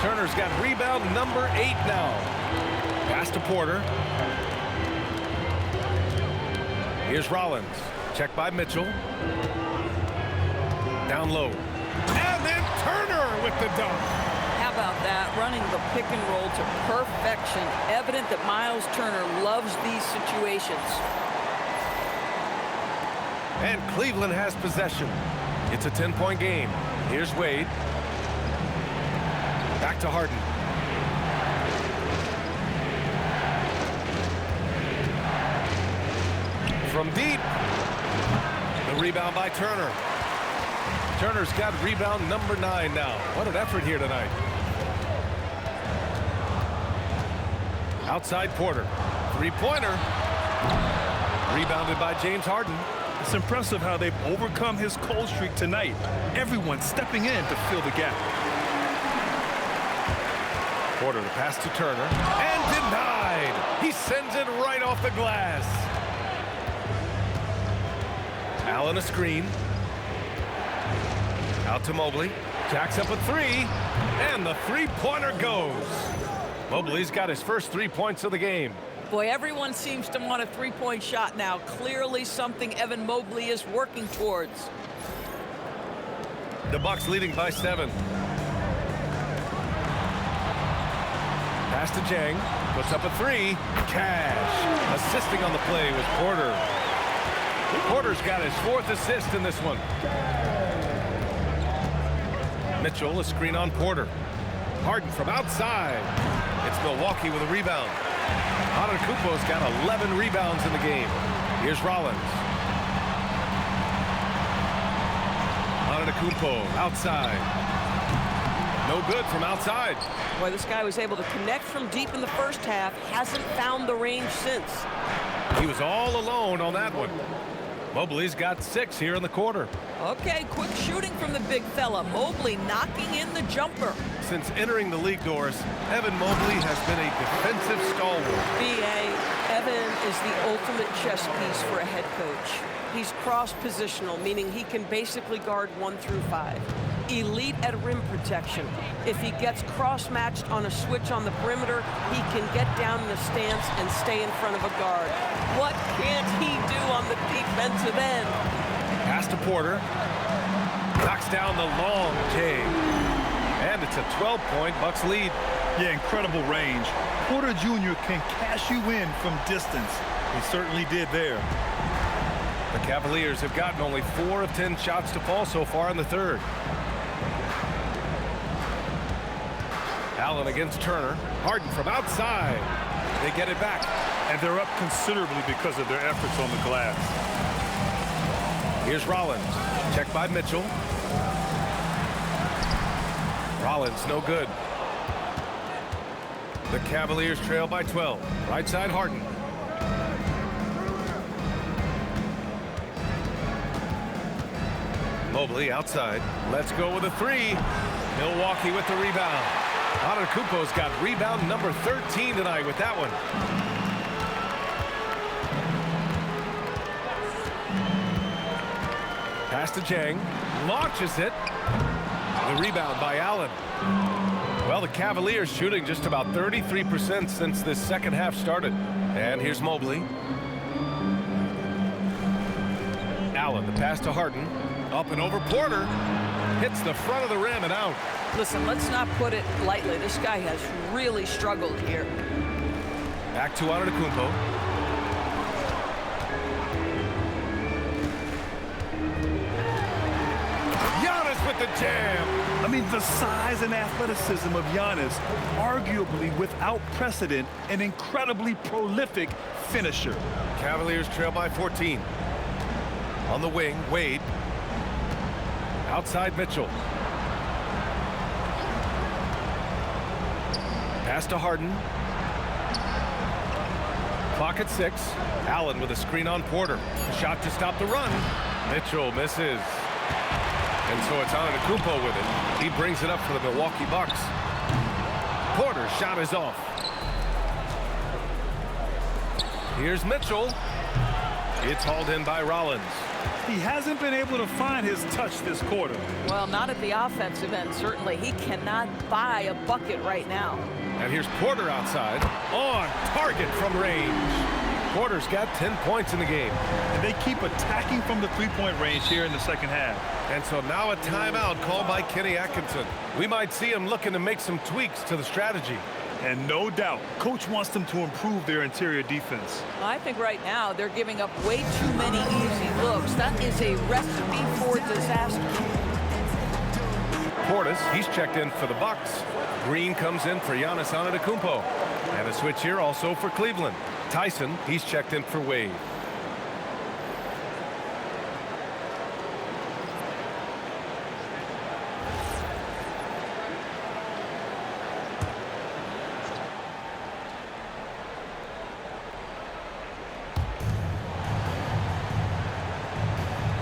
Speaker 1: Turner's got rebound number 8 now. Pass to Porter. Here's Rollins. Checked by Mitchell. Down low. And then Turner with the dunk.
Speaker 3: How about that? Running the pick and roll to perfection. Evident that Myles Turner loves these situations.
Speaker 1: And Cleveland has possession. It's a 10-point game. Here's Wade. Back to Harden. From deep. The rebound by Turner. Turner's got rebound number 9 now. What an effort here tonight. Outside Porter. 3-pointer. Rebounded by James Harden.
Speaker 2: It's impressive how they've overcome his cold streak tonight. Everyone stepping in to fill the gap.
Speaker 1: Porter to pass to Turner. And denied. He sends it right off the glass. Allen a screen. Out to Mobley. Jacks up a 3. And the 3-pointer goes. Mobley's got his first 3 points of the game.
Speaker 3: Boy, everyone seems to want a 3-point shot now. Clearly something Evan Mobley is working towards.
Speaker 1: The Bucks leading by 7. Pass to Jang. Puts up a 3. Cash. Assisting on the play was Porter. Porter's got his 4th assist in this one. Mitchell, a screen on Porter. Harden from outside. It's Milwaukee with a rebound. Antetokounmpo's got 11 rebounds in the game. Here's Rollins. Antetokounmpo outside. No good from outside.
Speaker 4: Boy, this guy was able to connect from deep in the first half. Hasn't found the range since.
Speaker 1: He was all alone on that one. Mobley's got 6 here in the quarter.
Speaker 3: Okay, quick shooting from the big fella. Mobley knocking in the jumper.
Speaker 1: Since entering the league doors, Evan Mobley has been a defensive stalwart.
Speaker 4: B.A., Evan is the ultimate chess piece for a head coach. He's cross-positional, meaning he can basically guard 1 through 5. Elite at rim protection. If he gets cross-matched on a switch on the perimeter, he can get down in a stance and stay in front of a guard. What can't he do on the defensive end?
Speaker 1: Pass to Porter. Knocks down the long J. And it's a 12-point Bucks lead.
Speaker 2: Yeah, incredible range. Porter Jr. can cash you in from distance. He certainly did there.
Speaker 1: The Cavaliers have gotten only 4 of 10 shots to fall so far in the third. Allen against Turner. Harden from outside. They get it back.
Speaker 2: And they're up considerably because of their efforts on the glass.
Speaker 1: Here's Rollins. Checked by Mitchell. Rollins no good. The Cavaliers trail by 12. Right side Harden. Mobley outside. Let's go with a 3. Milwaukee with the rebound. Antetokounmpo's got rebound number 13 tonight with that one. Pass to Jang. Launches it. The rebound by Allen. Well, the Cavaliers shooting just about 33% since this second half started. And here's Mobley. Allen, the pass to Harden. Up and over Porter. Hits the front of the rim and out.
Speaker 3: Listen, let's not put it lightly. This guy has really struggled here.
Speaker 1: Back to Antetokounmpo. Giannis with the jam.
Speaker 2: I mean, the size and athleticism of Giannis, arguably without precedent, an incredibly prolific finisher.
Speaker 1: Cavaliers trail by 14. On the wing, Wade. Outside Mitchell. Pass to Harden. Clock at 6. Allen with a screen on Porter. Shot to stop the run. Mitchell misses. And so it's Antetokounmpo with it. He brings it up for the Milwaukee Bucks. Porter's shot is off. Here's Mitchell. It's hauled in by Rollins.
Speaker 2: He hasn't been able to find his touch this quarter.
Speaker 3: Well, not at the offensive end, certainly. He cannot buy a bucket right now.
Speaker 1: And here's Porter outside. On target from range. Porter's got 10 points in the game.
Speaker 2: And they keep attacking from the three-point range here in the second half.
Speaker 1: And so now a timeout called by Kenny Atkinson. We might see him looking to make some tweaks to the strategy.
Speaker 2: And no doubt, coach wants them to improve their interior defense.
Speaker 3: I think right now they're giving up way too many easy looks. That is a recipe for disaster.
Speaker 1: Portis, he's checked in for the Bucks. Green comes in for Giannis Antetokounmpo. And a switch here also for Cleveland. Tyson, he's checked in for Wade.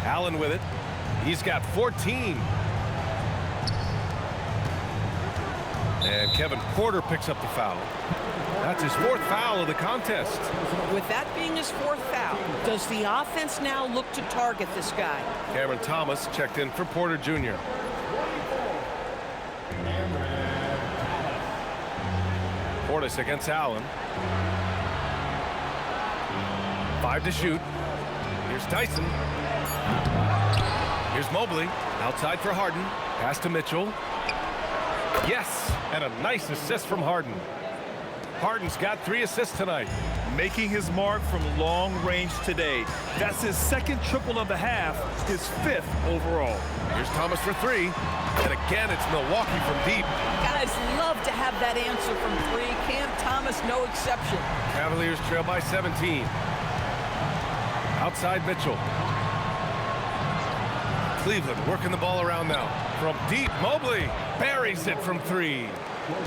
Speaker 1: Allen with it. He's got 14. And Kevin Porter picks up the foul. That's his 4th foul of the contest.
Speaker 4: With that being his 4th foul, does the offense now look to target this guy?
Speaker 1: Cameron Thomas checked in for Porter Jr. Portis against Allen. 5 to shoot. Here's Tyson. Here's Mobley. Outside for Harden. Pass to Mitchell. Yes, and a nice assist from Harden. Harden's got 3 assists tonight.
Speaker 2: Making his mark from long range today. That's his 2nd triple of the half, his 5th overall.
Speaker 1: Here's Thomas for 3. And again, it's Milwaukee from deep.
Speaker 3: Guys love to have that answer from 3. Cam Thomas, no exception.
Speaker 1: Cavaliers trail by 17. Outside Mitchell. Cleveland working the ball around now. From deep, Mobley buries it from 3.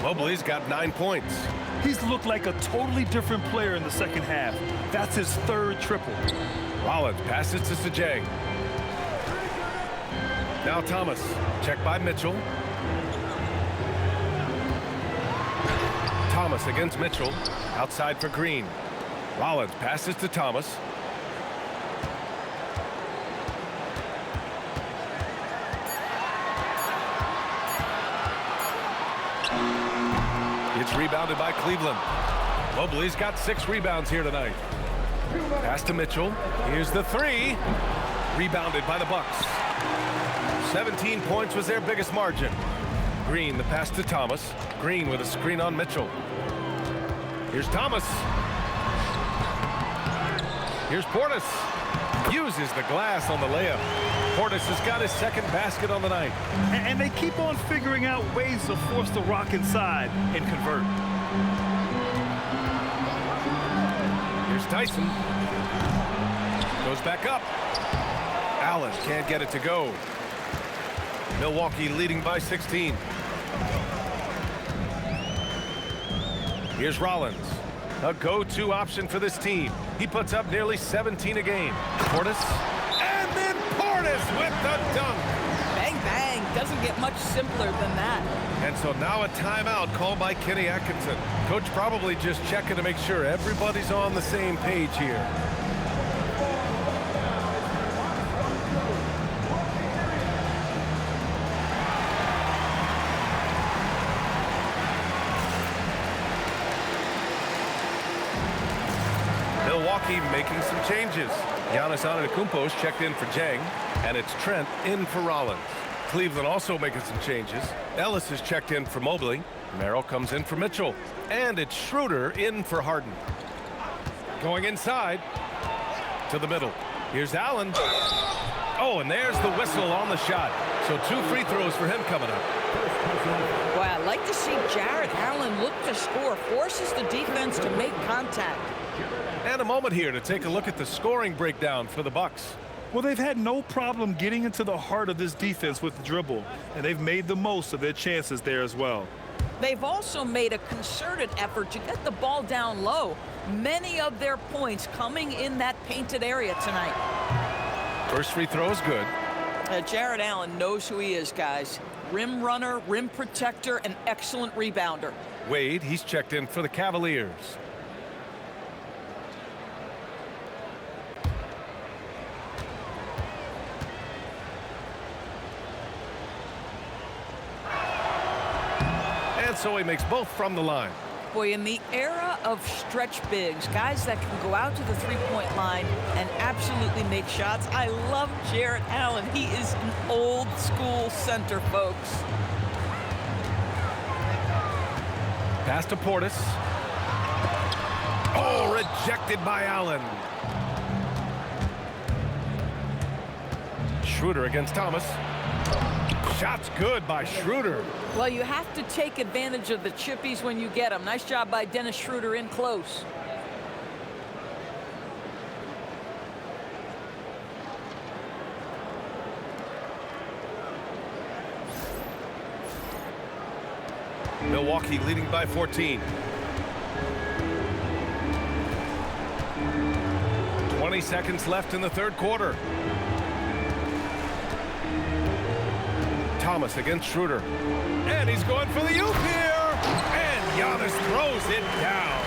Speaker 1: Mobley's got 9 points.
Speaker 2: He's looked like a totally different player in the second half. That's his 3rd triple.
Speaker 1: Rollins passes to Sajang. Now Thomas. Check by Mitchell. Thomas against Mitchell. Outside for Green. Rollins passes to Thomas. It's rebounded by Cleveland. Mobley's got 6 rebounds here tonight. Pass to Mitchell. Here's the 3. Rebounded by the Bucks. 17 points was their biggest margin. Green, the pass to Thomas. Green with a screen on Mitchell. Here's Thomas. Here's Portis. Uses the glass on the layup. Portis has got his 2nd basket on the night.
Speaker 2: And they keep on figuring out ways to force the rock inside and convert.
Speaker 1: Here's Tyson. Goes back up. Allen can't get it to go. Milwaukee leading by 16. Here's Rollins. A go-to option for this team. He puts up nearly 17 a game. Portis. And then Portis with the dunk.
Speaker 3: Bang, bang. Doesn't get much simpler than that.
Speaker 1: And so now a timeout called by Kenny Atkinson. Coach probably just checking to make sure everybody's on the same page here. Milwaukee making some changes. Giannis Antetokounmpo is checked in for Jang, and it's Trent in for Rollins. Cleveland also making some changes. Ellis is checked in for Mobley. Merrill comes in for Mitchell. And it's Schroeder in for Harden. Going inside to the middle. Here's Allen. Oh, and there's the whistle on the shot. So 2 free throws for him coming up.
Speaker 3: Well, I'd like to see Jarrett Allen look to score. Forces the defense to make contact.
Speaker 1: And a moment here to take a look at the scoring breakdown for the Bucks.
Speaker 2: Well, they've had no problem getting into the heart of this defense with the dribble, and they've made the most of their chances there as well.
Speaker 3: They've also made a concerted effort to get the ball down low. Many of their points coming in that painted area tonight.
Speaker 1: First free throw is good.
Speaker 3: Jarrett Allen knows who he is, guys. Rim runner, rim protector, and excellent rebounder.
Speaker 1: Wade, he's checked in for the Cavaliers. And so he makes both from the line.
Speaker 3: Boy, in the era of stretch bigs, guys that can go out to the three-point line and absolutely make shots, I love Jarrett Allen. He is an old school center, folks.
Speaker 1: Pass to Portis. Oh, rejected by Allen. Schroeder against Thomas. Shot's good by Schroeder.
Speaker 3: Well, you have to take advantage of the chippies when you get them. Nice job by Dennis Schroeder in close.
Speaker 1: Milwaukee leading by 14. 20 seconds left in the third quarter. Thomas against Schroeder. And he's going for the oop here. And Giannis throws it down.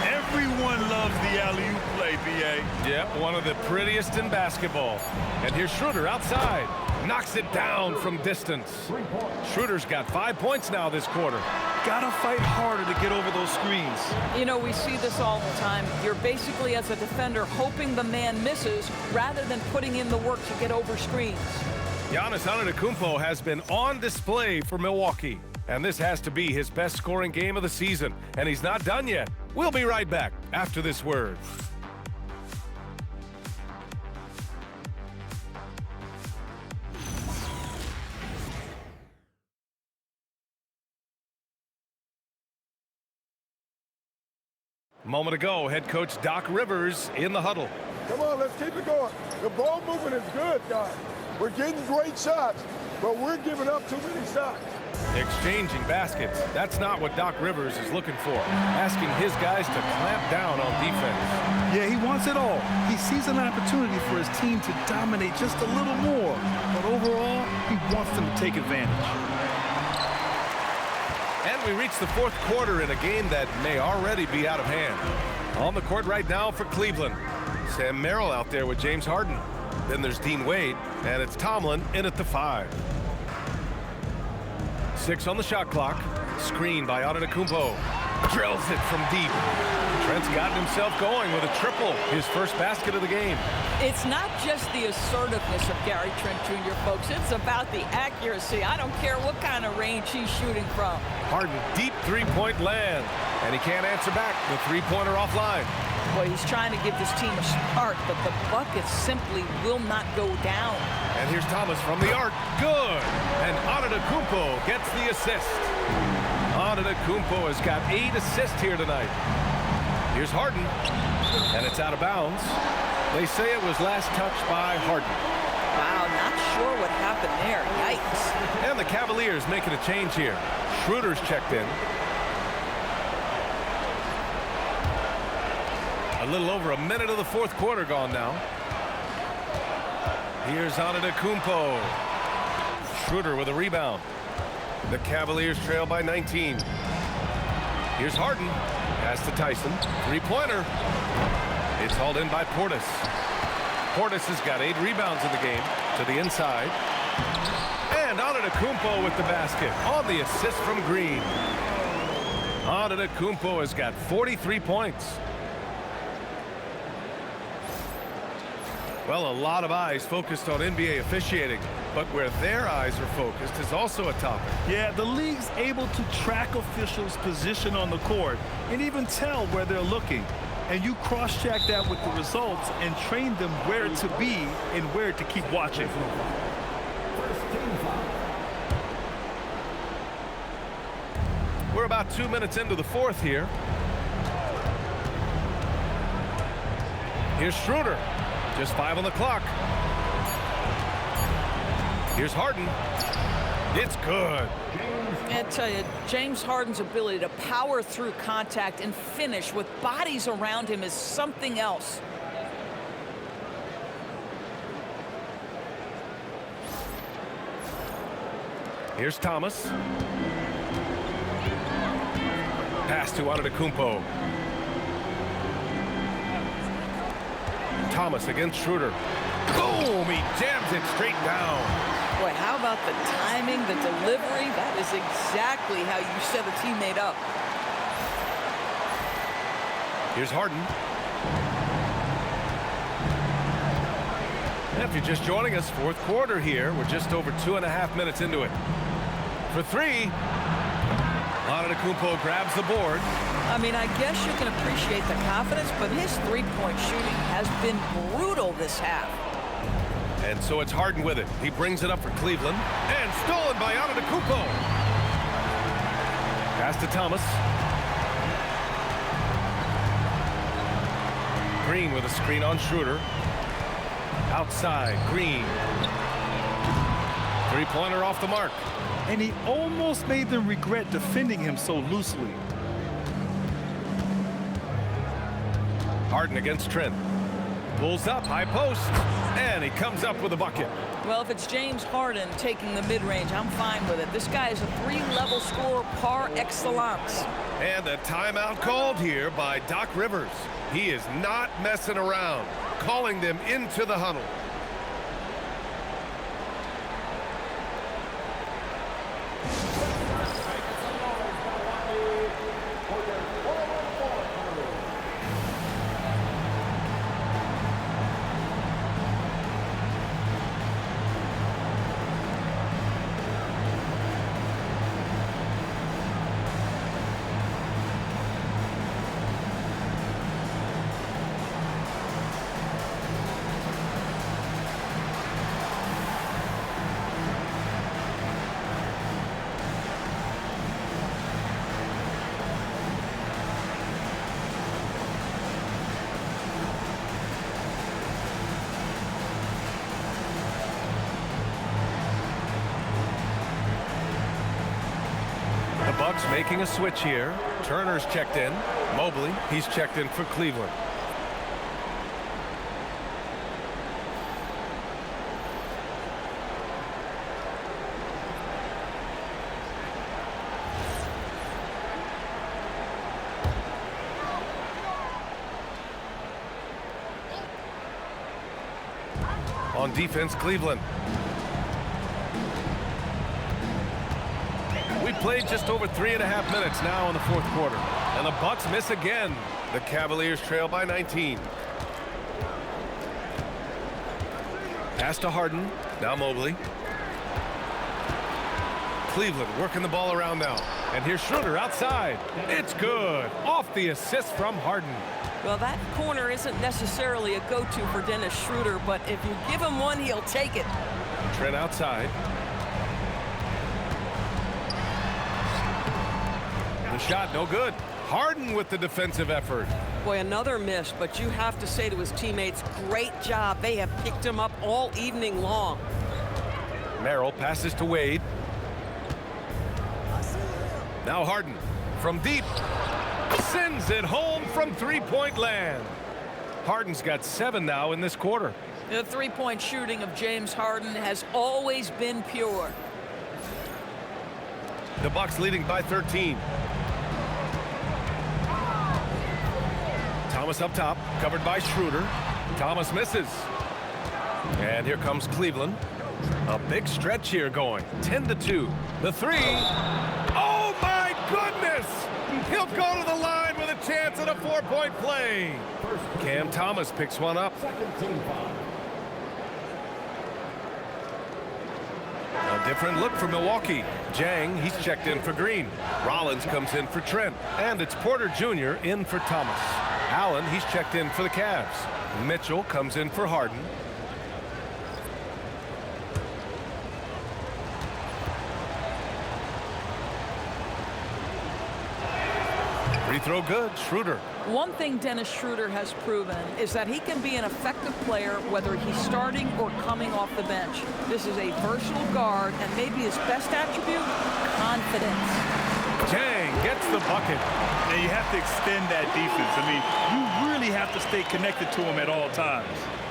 Speaker 2: Everyone loves the alley-oop play, B.A.
Speaker 1: Yep, one of the prettiest in basketball. And here's Schroeder outside. Knocks it down from distance. Schroeder's got 5 points now this quarter.
Speaker 2: Gotta fight harder to get over those screens.
Speaker 3: You know, we see this all the time. You're basically, as a defender, hoping the man misses rather than putting in the work to get over screens.
Speaker 1: Giannis Antetokounmpo has been on display for Milwaukee, and this has to be his best scoring game of the season, and he's not done yet. We'll be right back after this word. A moment ago, head coach Doc Rivers in the huddle.
Speaker 6: Come on, let's keep it going. The ball movement is good, guys. We're getting great shots. but we're giving up too many shots.
Speaker 1: Exchanging baskets. That's not what Doc Rivers is looking for. Asking his guys to clamp down on defense.
Speaker 2: Yeah, he wants it all. He sees an opportunity for his team to dominate just a little more. But overall, he wants them to take advantage.
Speaker 1: And we reach the fourth quarter in a game that may already be out of hand. On the court right now for Cleveland. Sam Merrill out there with James Harden. Then there's Dean Wade, and it's Tomlin in at the 5. 6 on the shot clock. Screen by Antetokounmpo. Drills it from deep. Trent's gotten himself going with a triple. His first basket of the game.
Speaker 3: It's not just the assertiveness of Gary Trent Jr., folks. It's about the accuracy. I don't care what kind of range he's shooting from.
Speaker 1: Harden, deep three-point land. And he can't answer back. The three-pointer offline.
Speaker 3: Boy, he's trying to give this team a spark, but the buckets simply will not go down.
Speaker 1: And here's Thomas from the arc. Good. And Antetokounmpo gets the assist. Antetokounmpo has got 8 assists here tonight. Here's Harden. And it's out of bounds. They say it was last touched by Harden.
Speaker 3: Wow, not sure what happened there. Yikes.
Speaker 1: And the Cavaliers making a change here. Schroeder's checked in. A little over a minute of the fourth quarter gone now. Here's Antetokounmpo. Schroeder with a rebound. The Cavaliers trail by 19. Here's Harden. Pass to Tyson. Three-pointer. It's hauled in by Portis. Portis has got 8 rebounds in the game. To the inside. And Antetokounmpo with the basket on the assist from Green. Antetokounmpo has got 43 points. Well, a lot of eyes focused on NBA officiating, but where their eyes are focused is also a topic.
Speaker 2: Yeah, the league's able to track officials' position on the court and even tell where they're looking. And you cross-check that with the results and train them where to be and where to keep watching.
Speaker 1: We're about 2 minutes into the fourth here. Here's Schroeder. Just 5 on the clock. Here's Harden. It's good.
Speaker 3: I tell you, James Harden's ability to power through contact and finish with bodies around him is something else.
Speaker 1: Here's Thomas. Pass to Antetokounmpo. Thomas against Schroeder. Boom! He jams it straight down.
Speaker 3: Boy, how about the timing, the delivery? That is exactly how you set a teammate up.
Speaker 1: Here's Harden. And if you're just joining us, fourth quarter here. We're just over 2.5 minutes into it. For 3, Antetokounmpo grabs the board.
Speaker 3: I mean, I guess you can appreciate the confidence, but his three-point shooting has been brutal this half.
Speaker 1: And so it's Harden with it. He brings it up for Cleveland. And stolen by Antetokounmpo. Pass to Thomas. Green with a screen on Schroeder. Outside, Green. Three-pointer off the mark.
Speaker 2: And he almost made them regret defending him so loosely.
Speaker 1: Harden against Trent. Pulls up, high post, and he comes up with a bucket.
Speaker 3: Well, if it's James Harden taking the mid-range, I'm fine with it. This guy is a 3-level scorer par excellence.
Speaker 1: And a timeout called here by Doc Rivers. He is not messing around, calling them into the huddle. Bucks making a switch here. Turner's checked in. Mobley, he's checked in for Cleveland. On defense, Cleveland. We played just over 3.5 minutes now in the fourth quarter. And the Bucks miss again. The Cavaliers trail by 19. Pass to Harden. Now Mobley. Cleveland working the ball around now. And here's Schroeder outside. It's good. Off the assist from Harden.
Speaker 4: Well, that corner isn't necessarily a go-to for Dennis Schroeder, but if you give him one, he'll take it.
Speaker 1: Trent outside. The shot, no good. Harden with the defensive effort.
Speaker 4: Boy, another miss, but you have to say to his teammates, great job. They have picked him up all evening long.
Speaker 1: Merrill passes to Wade. Now Harden from deep. Sends it home from three-point land. Harden's got 7 now in this quarter.
Speaker 3: The three-point shooting of James Harden has always been pure.
Speaker 1: The Bucks leading by 13. Thomas up top, covered by Schroeder. Thomas misses. And here comes Cleveland. A big stretch here going. 10-2. The three. Oh, my goodness! He'll go to the line with a chance at a 4-point play. Cam Thomas picks one up. A different look for Milwaukee. Jang, he's checked in for Green. Rollins comes in for Trent. And it's Porter Jr. in for Thomas. Allen, he's checked in for the Cavs. Mitchell comes in for Harden. Free throw good. Schroeder.
Speaker 3: One thing Dennis Schroeder has proven is that he can be an effective player whether he's starting or coming off the bench. This is a versatile guard, and maybe his best attribute, confidence.
Speaker 1: Jang gets the bucket.
Speaker 2: Now you have to extend that defense. I mean, you really have to stay connected to him at all times.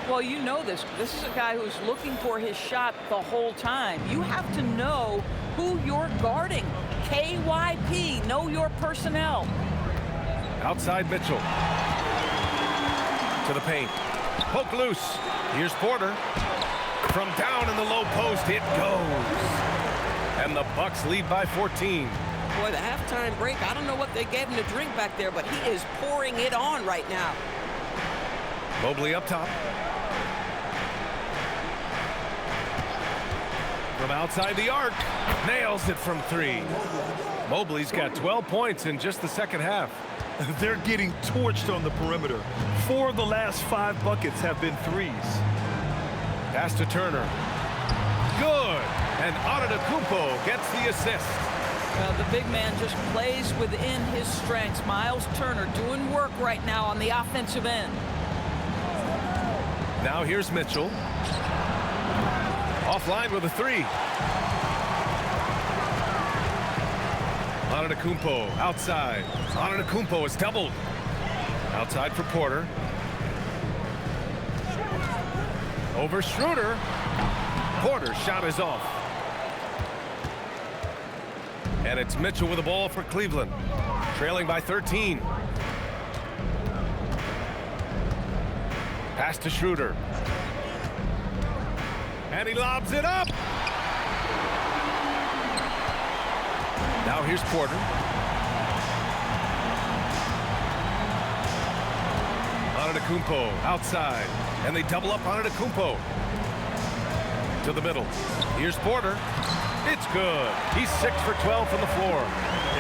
Speaker 3: Well, you know this. This is a guy who's looking for his shot the whole time. You have to know who you're guarding. KYP, know your personnel.
Speaker 1: Outside Mitchell. To the paint. Poke loose. Here's Porter. From down in the low post, it goes. And the Bucks lead by 14.
Speaker 4: Boy, the halftime break, I don't know what they gave him to drink back there, but he is pouring it on right now.
Speaker 1: Mobley up top. From outside the arc. Nails it from 3. Mobley's got 12 points in just the second half.
Speaker 2: They're getting torched on the perimeter. 4 of the last 5 buckets have been threes.
Speaker 1: Pass to Turner. Good. And Antetokounmpo gets the assist.
Speaker 3: The big man just plays within his strengths. Myles Turner doing work right now on the offensive end.
Speaker 1: Now here's Mitchell. Offline with a 3. Antetokounmpo outside. Antetokounmpo is doubled. Outside for Porter. Over Schroeder. Porter's shot is off. And it's Mitchell with the ball for Cleveland. Trailing by 13. Pass to Schroeder. And he lobs it up. Now here's Porter. Antetokounmpo outside. And they double up Antetokounmpo. To the middle. Here's Porter. It's good. He's 6 for 12 from the floor.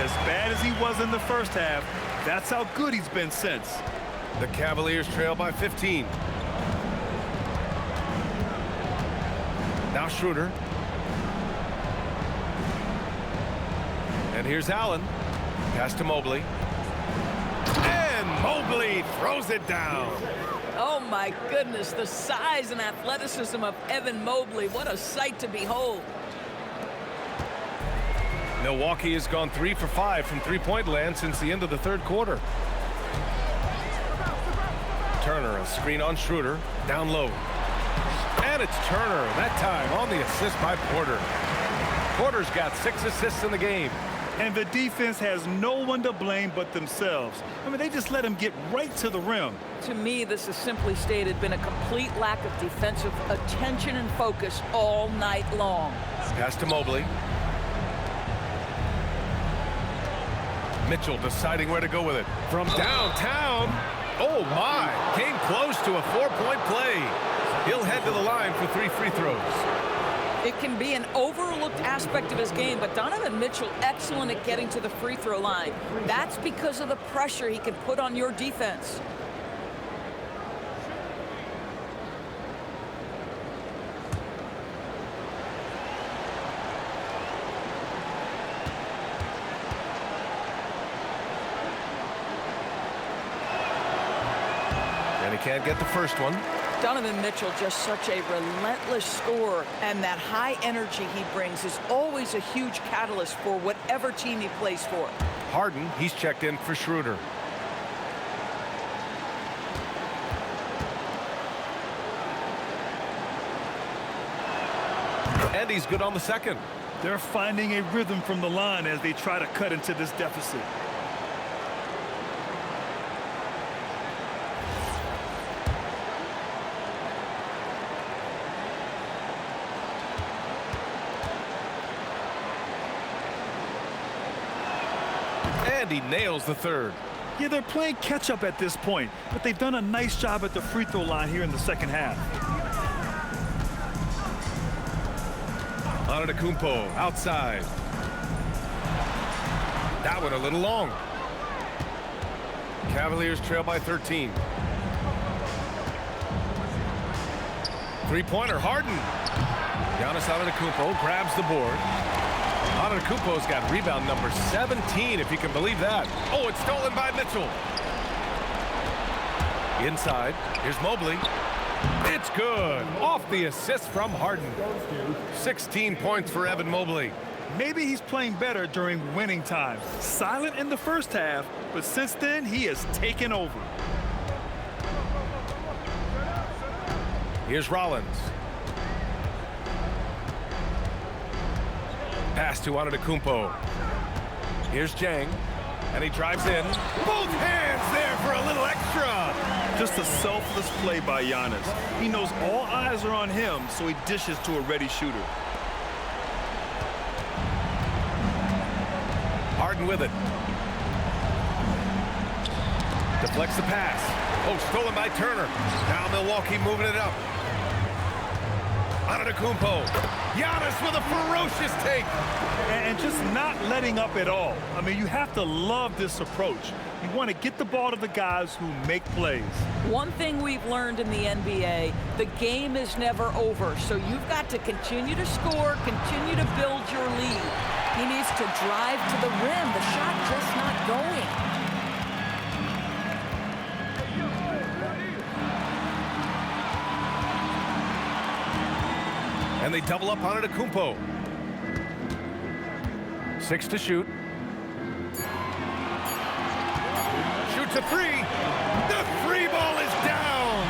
Speaker 2: As bad as he was in the first half, that's how good he's been since.
Speaker 1: The Cavaliers trail by 15. Now Schroeder. And here's Allen. Pass to Mobley. And Mobley throws it down.
Speaker 3: Oh, my goodness, the size and athleticism of Evan Mobley. What a sight to behold.
Speaker 1: Milwaukee has gone 3 for 5 from three-point land since the end of the third quarter. Turner, a screen on Schroeder, down low. And it's Turner, that time on the assist by Porter. Porter's got 6 assists in the game.
Speaker 2: And the defense has no one to blame but themselves. I mean, they just let him get right to the rim.
Speaker 3: To me, this has simply stated been a complete lack of defensive attention and focus all night long.
Speaker 1: Pass to Mobley. Mitchell deciding where to go with it. From downtown. Oh, my. Came close to a 4-point play. He'll head to the line for 3 free throws.
Speaker 3: It can be an overlooked aspect of his game, but Donovan Mitchell excellent at getting to the free throw line. That's because of the pressure he can put on your defense.
Speaker 1: And he can't get the first one.
Speaker 3: Donovan Mitchell, just such a relentless scorer, and that high energy he brings is always a huge catalyst for whatever team he plays for.
Speaker 1: Harden, he's checked in for Schroeder. And he's good on the second.
Speaker 2: They're finding a rhythm from the line as they try to cut into this deficit.
Speaker 1: And he nails the third.
Speaker 2: Yeah, they're playing catch-up at this point, but they've done a nice job at the free throw line here in the second half.
Speaker 1: Antetokounmpo outside. That one a little long. Cavaliers trail by 13. Three-pointer, Harden. Giannis Antetokounmpo grabs the board. Antetokounmpo's got rebound number 17, if you can believe that. Oh, it's stolen by Mitchell. Inside, here's Mobley. It's good. Off the assist from Harden. 16 points for Evan Mobley.
Speaker 2: Maybe he's playing better during winning time. Silent in the first half, but since then, he has taken over.
Speaker 1: Here's Rollins. Pass to Antetokounmpo. Here's Jang, and he drives in. Both hands there for a little extra.
Speaker 2: Just a selfless play by Giannis. He knows all eyes are on him, so he dishes to a ready shooter.
Speaker 1: Harden with it. Deflects the pass. Oh, stolen by Turner. Now Milwaukee moving it up. Antetokounmpo. Giannis with a ferocious take.
Speaker 2: And just not letting up at all. I mean, you have to love this approach. You want to get the ball to the guys who make plays.
Speaker 3: One thing we've learned in the NBA, the game is never over. So you've got to continue to score, continue to build your lead. He needs to drive to the rim. The shot just not going.
Speaker 1: And they double up on Antetokounmpo. 6 to shoot. Shoots a three. The three ball is down.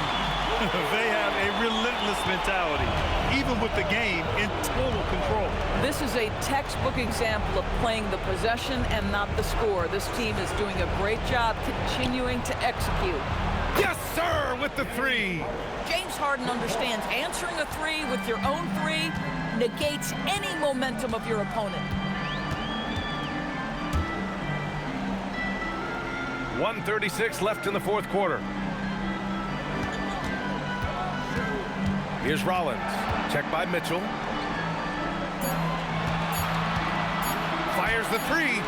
Speaker 2: They have a relentless mentality, even with the game in total control.
Speaker 3: This is a textbook example of playing the possession and not the score. This team is doing a great job continuing to execute.
Speaker 1: Yes, sir, with the three.
Speaker 3: James Harden understands answering a three with your own three negates any momentum of your opponent.
Speaker 1: 1:36 left in the fourth quarter. Here's Rollins. Checked by Mitchell. Fires the three.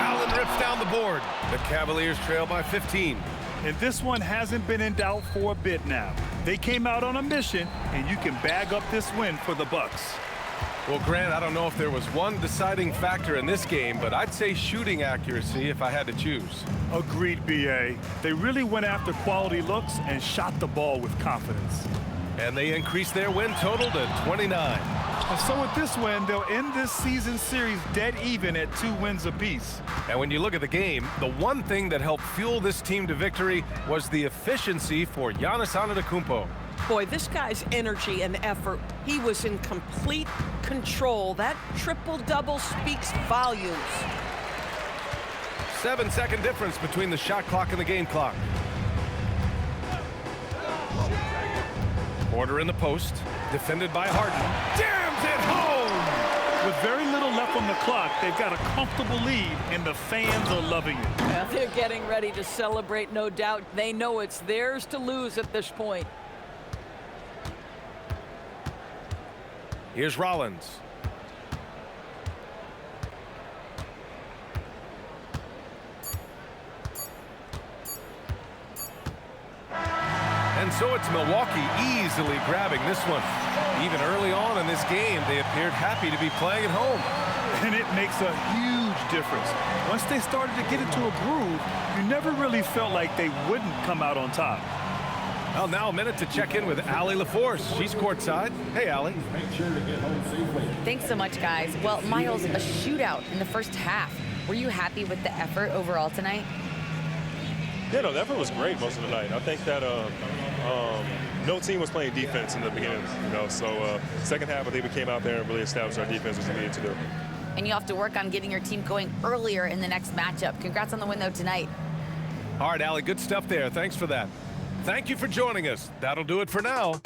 Speaker 1: Allen rips down the board. The Cavaliers trail by 15.
Speaker 2: And this one hasn't been in doubt for a bit now. They came out on a mission, and you can bag up this win for the Bucks.
Speaker 1: Well, Grant, I don't know if there was one deciding factor in this game, but I'd say shooting accuracy if I had to choose.
Speaker 2: Agreed, B.A. They really went after quality looks and shot the ball with confidence.
Speaker 1: And they increased their win total to 29.
Speaker 2: And so with this win, they'll end this season series dead even at 2 wins apiece.
Speaker 1: And when you look at the game, the one thing that helped fuel this team to victory was the efficiency for Giannis Antetokounmpo.
Speaker 4: Boy, this guy's energy and effort, he was in complete control. That triple-double speaks volumes.
Speaker 1: 7-second difference between the shot clock and the game clock. Porter in the post, defended by Harden. Jams it home!
Speaker 2: With very little left on the clock, they've got a comfortable lead, and the fans are loving it.
Speaker 3: Yeah, they're getting ready to celebrate, no doubt. They know it's theirs to lose at this point.
Speaker 1: Here's Rollins. And so it's Milwaukee easily grabbing this one. Even early on in this game, they appeared happy to be playing at home.
Speaker 2: And it makes a huge difference. Once they started to get into a groove, you never really felt like they wouldn't come out on top.
Speaker 1: Well, now a minute to check in with Allie LaForce. She's courtside. Hey, Allie.
Speaker 5: Thanks so much, guys. Well, Myles, a shootout in the first half. Were you happy with the effort overall tonight?
Speaker 10: Yeah, no, the effort was great most of the night. I think that no team was playing defense in the beginning, so second half I think we came out there and really established our defense, which we needed to do.
Speaker 5: And you have to work on getting your team going earlier in the next matchup. Congrats on the win, though, tonight.
Speaker 1: All right, Allie, good stuff there. Thanks for that. Thank you for joining us. That'll do it for now.